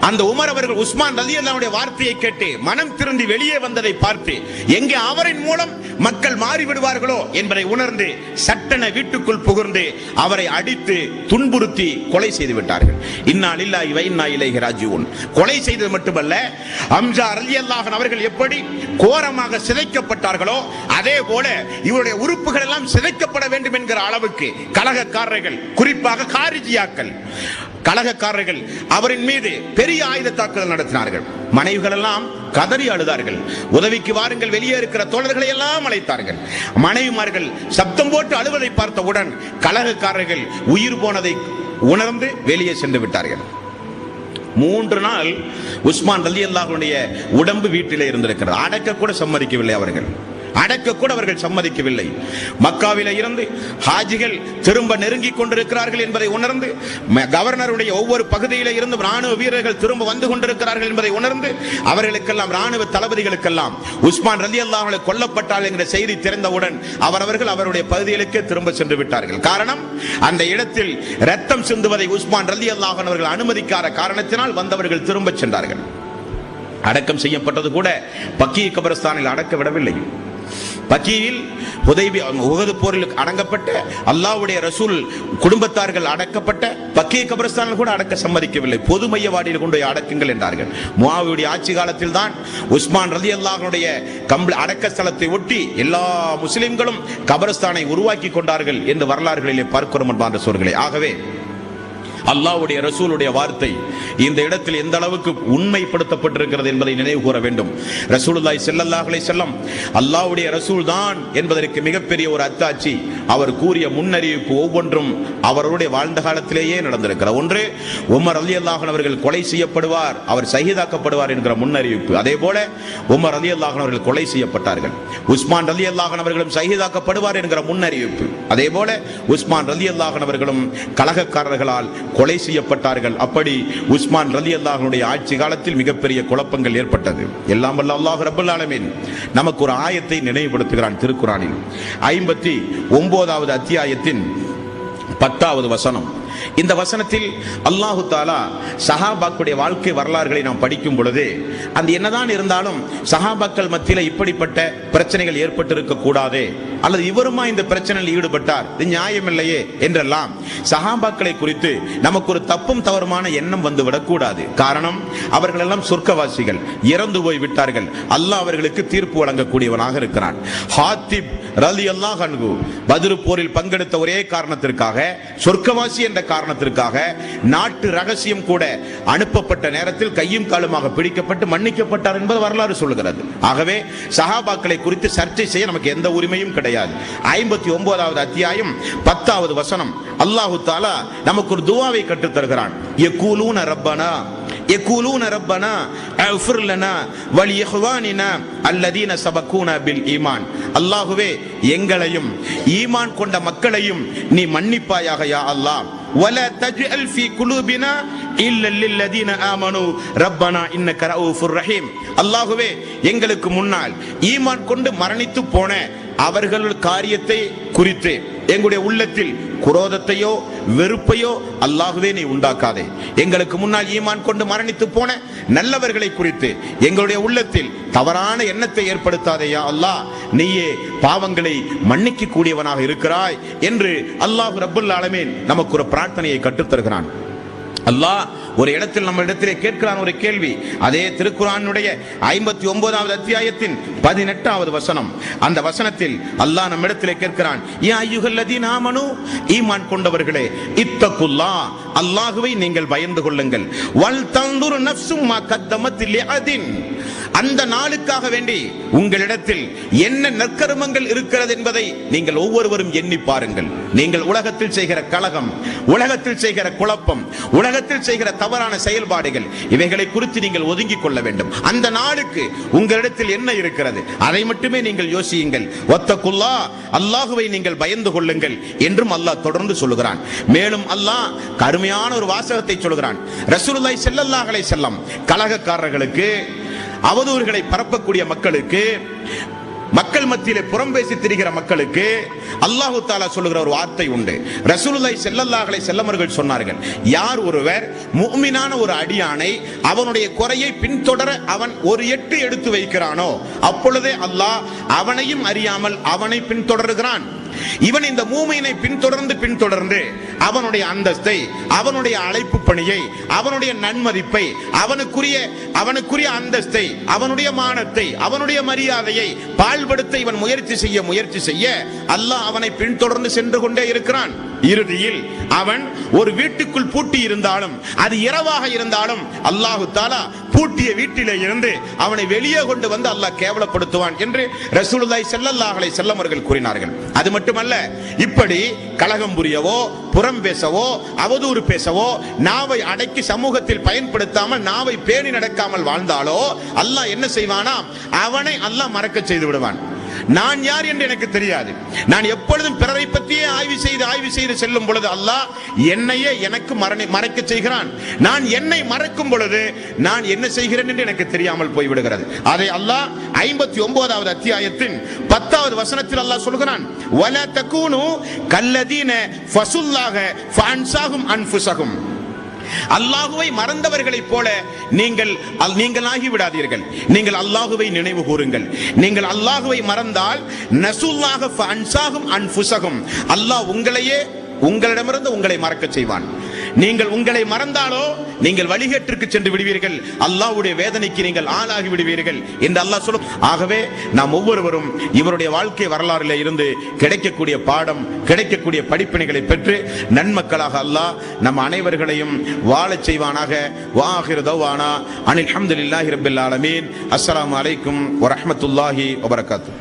அந்த உமர் அவர்கள் உஸ்மான் ரலியல்லாஹு அன்ஹுடைய வார்த்தையை கேட்டு மனம் திருந்தி வெளியே வந்ததை பார்த்து, எங்கே அவரின் மூலம் மக்கள் மாறிவிடுவார்களோ என்பதை உணர்ந்து சட்டென வீட்டுக்குள் புகுந்து அவரை அடித்து துன்புறுத்தி கொலை செய்து விட்டார்கள். இன்னா லில்லாஹி வ இன்னா இலைஹி ராஜிஊன். கொலை செய்தது மட்டுமல்ல, ஹம்ஸா ரலியல்லாஹு அன்ஹு அவர்கள் எப்படி கோரமாக சிதைக்கப்பட்டார்களோ அதே போல இவருடைய உறுப்புகள் எல்லாம் சிதைக்கப்பட வேண்டும் என்கிற அளவுக்கு கலகக்காரர்கள், குறிப்பாக காரிஜியாக்கள் கலகக்காரர்கள் அவரின் மீது பெரிய ஆயுத தாக்குதல் நடத்தினார்கள். மனைவிகள் எல்லாம் கதறி அழுதார்கள். உதவிக்கு வாருங்கள், வெளியே இருக்கிற தோழர்களை எல்லாம் அழைத்தார்கள். மனைவிமார்கள் சப்தம் போட்டு அழுவதை பார்த்தவுடன் கலகக்காரர்கள் உயிர் போனதை உணர்ந்து வெளியே சென்று விட்டார்கள். 3 நாள் உஸ்மான் ரலியல்லாஹு அன்ஹுடைய உடம்பு வீட்டிலே இருந்திருக்கிறது. அடக்க கூட சம்மதிக்கவில்லை அவர்கள். மக்காவிலே இருந்து ஹாஜிகள் திரும்ப நெருங்கிக் கொண்டிருக்கிறார்கள் என்பதை உணர்ந்து, கவர்னருடைய ஒவ்வொரு பகுதியிலே இருந்து ராணுவ வீரர்கள் திரும்ப வந்து கொண்டிருக்கிறார்கள் என்பதை உணர்ந்து, அவர்களுக்கெல்லாம் ராணுவ தளபதிகளுக்கெல்லாம் உஸ்மான் ரலியல்லாஹு அன்ஹு கொல்லப்பட்டார் என்ற செய்தி தெரிந்தவுடன் அவர்கள் அவருடைய பகுதிகளுக்கே திரும்ப சென்று விட்டார்கள். காரணம், அந்த இடத்தில் ரத்தம் சிந்துவதை உஸ்மான் ரலியல்லாஹு அன்ஹு அவர்கள் அனுமதிக்காத காரணத்தினால் வந்தவர்கள் திரும்ப சென்றார்கள். அடக்கம் செய்யப்பட்டது கூட பக்கீ கபரஸ்தானில் அடக்க விடவில்லை. பக்கீயில் உஹது போரில் அடங்கப்பட்ட அல்லாஹ்வுடைய ரசூல் குடும்பத்தார்கள் அடக்கப்பட்ட பக்கீ கபரஸ்தானில் கூட அடக்க சம்மதிக்கவில்லை. பொது மையவாடியில் கொண்டு அடக்குங்கள் என்றார்கள். முஆவியுடைய ஆட்சி காலத்தில் தான் உஸ்மான் ரலியல்லாஹு அன்ஹுடைய அடக்க ஸ்தலத்தை ஒட்டி எல்லா முஸ்லிம்களும் கபரஸ்தானை உருவாக்கி கொண்டார்கள் என்று வரலாறுகளிலே பார்க்கிறோம் என்பான்ற சோர்களே. ஆகவே அல்லாஹ்வுடைய ரசூலுடைய வார்த்தை இந்த இடத்தில் எந்த அளவுக்கு உண்மைப்படுத்தப்பட்டிருக்கிறது என்பதை நினைவு கூற வேண்டும். ரசூலுல்லாஹி ஸல்லல்லாஹு அலைஹி வஸல்லம் அல்லாஹ்வுடைய ரசூல் தான் என்பதற்கு மிகப்பெரிய ஒரு அத்தாட்சி அவர் கூறிய முன்னறிவிப்பு ஒவ்வொன்றும் அவருடைய வாழ்ந்த காலத்திலேயே நடந்திருக்கிறது. ஒன்று, உமர் ரலியல்லாஹு அன்ஹு அவர்கள் கொலை செய்யப்படுவார், அவர் ஷஹீதாக்கப்படுவார் என்கிற முன்னறிவிப்பு. அதே போல உமர் ரலியல்லாஹு அன்ஹு அவர்கள் கொலை செய்யப்பட்டார்கள். உஸ்மான் ரலியல்லாஹு அன்ஹு அவர்களும் ஷஹீதாக்கப்படுவார் என்கிற முன்னறிவிப்பு. அதே போல உஸ்மான் ரலியல்லாஹு அன்ஹு அவர்களும் கலகக்காரர்களால் கொலை செய்யப்பட்டார்கள். அப்படி உஸ்மான் ரலியல்லாஹு அன்ஹுடைய ஆட்சி காலத்தில் மிகப்பெரிய குழப்பங்கள் ஏற்பட்டது. எல்லாம் வல்ல அல்லாஹ் ரப்பல் ஆலமீன் நமக்கு ஒரு ஆயத்தை நினைவுபடுத்துகிறான் திருக்குர்ஆனில். 59வது அத்தியாயத்தின் 10வது வசனம். இந்த வசனத்தில் அல்லாஹு தாலா சஹாபாக்களுடைய வாழ்க்கை வரலாறுகளை நாம் படிக்கும் பொழுது, அந்த என்னதான் இருந்தாலும் சஹாபாக்கள் மத்தியில் இப்படிப்பட்ட பிரச்சனைகள் ஏற்பட்டிருக்க கூடாது, அல்லது இவருமா இந்த பிரச்சனையில் ஈடுபட்டார், இது நியாயமில்லையே என்றெல்லாம் சஹாபாக்களை குறித்து நமக்கு ஒரு தப்பும் தவறுமான எண்ணம் வந்துவிடக் கூடாது. காரணம், அவர்கள் எல்லாம் சொர்க்கவாசிகள், இறந்து போய் விட்டார்கள். அல்லாஹ் அவர்களுக்கு தீர்ப்பு வழங்கக்கூடியவனாக இருக்கிறான். ஹாத்திப் ரலியல்லாஹு அன்ஹு பத்ர் போரில் பங்கெடுத்த ஒரே காரணத்திற்காக, சொர்க்கவாசி என்ற காரணத்திற்காக நாட்டு ரகசியம் கூட அனுப்பப்பட்ட நேரத்தில் கையும் காலுமாக பிடிக்கப்பட்டு மன்னிக்கப்பட்டார் என்பது வரலாறு சொல்கிறது. ஆகவே சஹாபாக்களை குறித்து சர்ச்சை செய்ய நமக்கு எந்த உரிமையும் கிடையாது. 59வது அத்தியாயம் 10வது வசனம் அல்லாஹு தஆலா நமக்கு ஒரு துஆவை கற்றுத் தருகிறான். யகூலூன ரப்பனா அஃபிர் லனா வலி இஹ்வானினா அல்லதீன சபகூனா பில் ஈமான். அல்லாஹ்வே, எங்களையும் ஈமான் கொண்ட மக்களையும் நீ மன்னிப்பாயாக யா அல்லாஹ். ولا تجعل في قلوبنا الا للذين امنوا ربنا انك رؤوف رحيم. அல்லாஹ்வே, எங்களுக்கு முன்னால் ஈமான் கொண்டு மரணித்து போன அவர்கள் காரியத்தை குறித்து எங்களுடைய உள்ளத்தில் குரோதத்தையோ வெறுப்பையோ அல்லாஹ்வே நீ உண்டாக்காதே. எங்களுக்கு முன்னால் ஈமான் கொண்டு மரணித்து போன நல்லவர்களை குறித்து எங்களுடைய உள்ளத்தில் தவறான எண்ணத்தை ஏற்படுத்தாதே யா அல்லாஹ். நீயே பாவங்களை மன்னிக்க கூடியவனாக இருக்கிறாய் என்று அல்லாஹ் ரப்பல் ஆலமீன் நமக்கு ஒரு பிரார்த்தனையை கற்றுத் தருகிறான். அல்லாஹ் ஒரு இடத்தில் நம்ம இடத்திலே கேட்கிறான் ஒரு கேள்வி. அதே திருக்குர்ஆனுடைய 59வது அத்தியாயத்தின் 18வது வசனம். அந்த வசனத்தில் அல்லாஹ் நம்ம இடத்திலே கேட்கிறான், யா அய்யுஹல்லதீன ஆமனு, ஈமான் கொண்டவர்களே, இத்தகுல்லாஹ், அல்லாஹ்வை நீங்கள் பயந்து கொள்ளுங்கள். வல் தன்துரு நஃப்சும் மா கத்தமத் லிஅதின், அந்த நாளுக்காக வேண்டி உங்களிடத்தில் என்ன நற்கர்மங்கள் இருக்கிறது என்பதை நீங்கள் ஒவ்வொருவரும் எண்ணி பாருங்கள். நீங்கள் உலகத்தில் செய்கிற கலகம், உலகத்தில் செய்கிற குழப்பம், உலகத்தில் செய்கிற தவறான செயல்பாடுகள், இவைகளை குறித்து நீங்கள் ஒதுங்கிக் கொள்ள வேண்டும். அந்த நாளுக்கு உங்களிடத்தில் என்ன இருக்கிறது அதை மட்டுமே நீங்கள் யோசியுங்கள். வத்தகுல்லாஹ், அல்லாஹ்வை நீங்கள் பயந்து கொள்ளுங்கள் என்றும் அல்லாஹ் தொடர்ந்து சொல்லுகிறான். மேலும் அல்லாஹ் கருமையான ஒரு வாசகத்தை சொல்கிறான். ரசூலுல்லாஹி ஸல்லல்லாஹு அலைஹி வஸல்லம் கலகக்காரர்களுக்கு, அவதூறுகளை பரப்பக்கூடிய மக்களுக்கு, மக்கள் மத்தியிலே புறம் பேசி திரிகிற மக்களுக்கு அல்லாஹ் தஆலா சொல்லுகிற ஒரு வார்த்தை உண்டு. ரசூலுல்லாஹி ஸல்லல்லாஹு அலைஹி வஸல்லம் அவர்கள் சொன்னார்கள், யார் ஒருவர் முஃமினான ஒரு அடியானை அவனுடைய குறையை பின்தொடர அவன் ஒரு எட்டு எடுத்து வைக்கிறானோ, அப்பொழுதே அல்லாஹ் அவனையும் அறியாமல் அவனை பின்தொடர்கிறான். இவன் இந்த மூமினை பின்தொடர்ந்து அவனுடைய அந்தஸ்தை, அவனுடைய அழைப்பு பணியை, அவனுடைய நன்மதிப்பை, அவனுக்குரிய அந்தஸ்தை, அவனுடைய மானத்தை, அவனுடைய மரியாதையை பாழ்படுத்த இவன் முயற்சி செய்ய அல்லாஹ் அவனை பின்தொடர்ந்து சென்று கொண்டே இருக்கிறான். இறுதியில் அவன் ஒரு வீட்டுக்குள் பூட்டி இருந்தாலும், அது இரவாக இருந்தாலும், அல்லாஹு தஆலா பூட்டிய வீட்டிலே இருந்து அவனை வெளியே கொண்டு வந்து அல்லாஹ் கேவலப்படுத்துவான் என்று ரசூலுல்லாஹி ஸல்லல்லாஹு அலைஹி வஸல்லம் அவர்கள் கூறினார்கள். அது மட்டுமல்ல, இப்படி கலகம் புரியவோ, புறம் பேசவோ, அவதூறு பேசவோ, நாவை அடக்கி சமூகத்தில் பயன்படுத்தாமல் நாவை பேணி நடக்காமல் வாழ்ந்தாலோ அல்லாஹ் என்ன செய்வானா, அவனை அல்லாஹ் மறக்க செய்து விடுவான். நான் யார் என்று எனக்கு தெரியாது, நான் எப்பொழுதும் பிறரை பற்றியே ஆய்வு செய்து செல்லும் பொழுது அல்லாஹ் என்னையே எனக்கு மறைக்க செய்கிறான். நான் என்னை மறக்கும் பொழுது நான் என்ன செய்கிறேன் என்று எனக்கு தெரியாமல் போய்விடுகிறது. அதை அல்லாஹ் 59வது அத்தியாயத்தின் 10வது வசனத்தில் அல்லாஹ் சொல்கிறான், வலா தகூனு கல்லதீன ஃபஸுல்லாஹ ஃபஅன்சாஹும் அன்ஃபுஸஹும். அல்லாஹுவை மறந்தவர்களைப் போல நீங்கள் ஆகி விடாதீர்கள். நீங்கள் அல்லாஹுவை நினைவு கூறுங்கள். நீங்கள் அல்லாஹுவை மறந்தால் நஸுல்லாஹ ஃபஅன்சாஹும் அன்ஃபுஸஹும், அல்லாஹ் உங்களிடமிருந்து உங்களை மறக்க செய்வான். நீங்கள் உங்களை மறந்தாலோ நீங்கள் வழிகேட்டிற்கு சென்று விடுவீர்கள், அல்லாஹ்வுடைய வேதனைக்கு நீங்கள் ஆளாகி விடுவீர்கள் என்று அல்லாஹ் சொல்லும். ஆகவே நாம் ஒவ்வொருவரும் இவருடைய வாழ்க்கை வரலாறிலே இருந்து கிடைக்கக்கூடிய பாடம், கிடைக்கக்கூடிய படிப்பினைகளை பெற்று நன்மக்களாக அல்லாஹ் நம் அனைவர்களையும் வாழச் செய்வானாக. வாஹிரு தவானா அனில் ஹம்துலில்லாஹி ரப்பில் ஆலமீன். அஸ்ஸலாமு அலைக்கும் வரஹ்மத்துல்லாஹி வபரகாத்துஹு.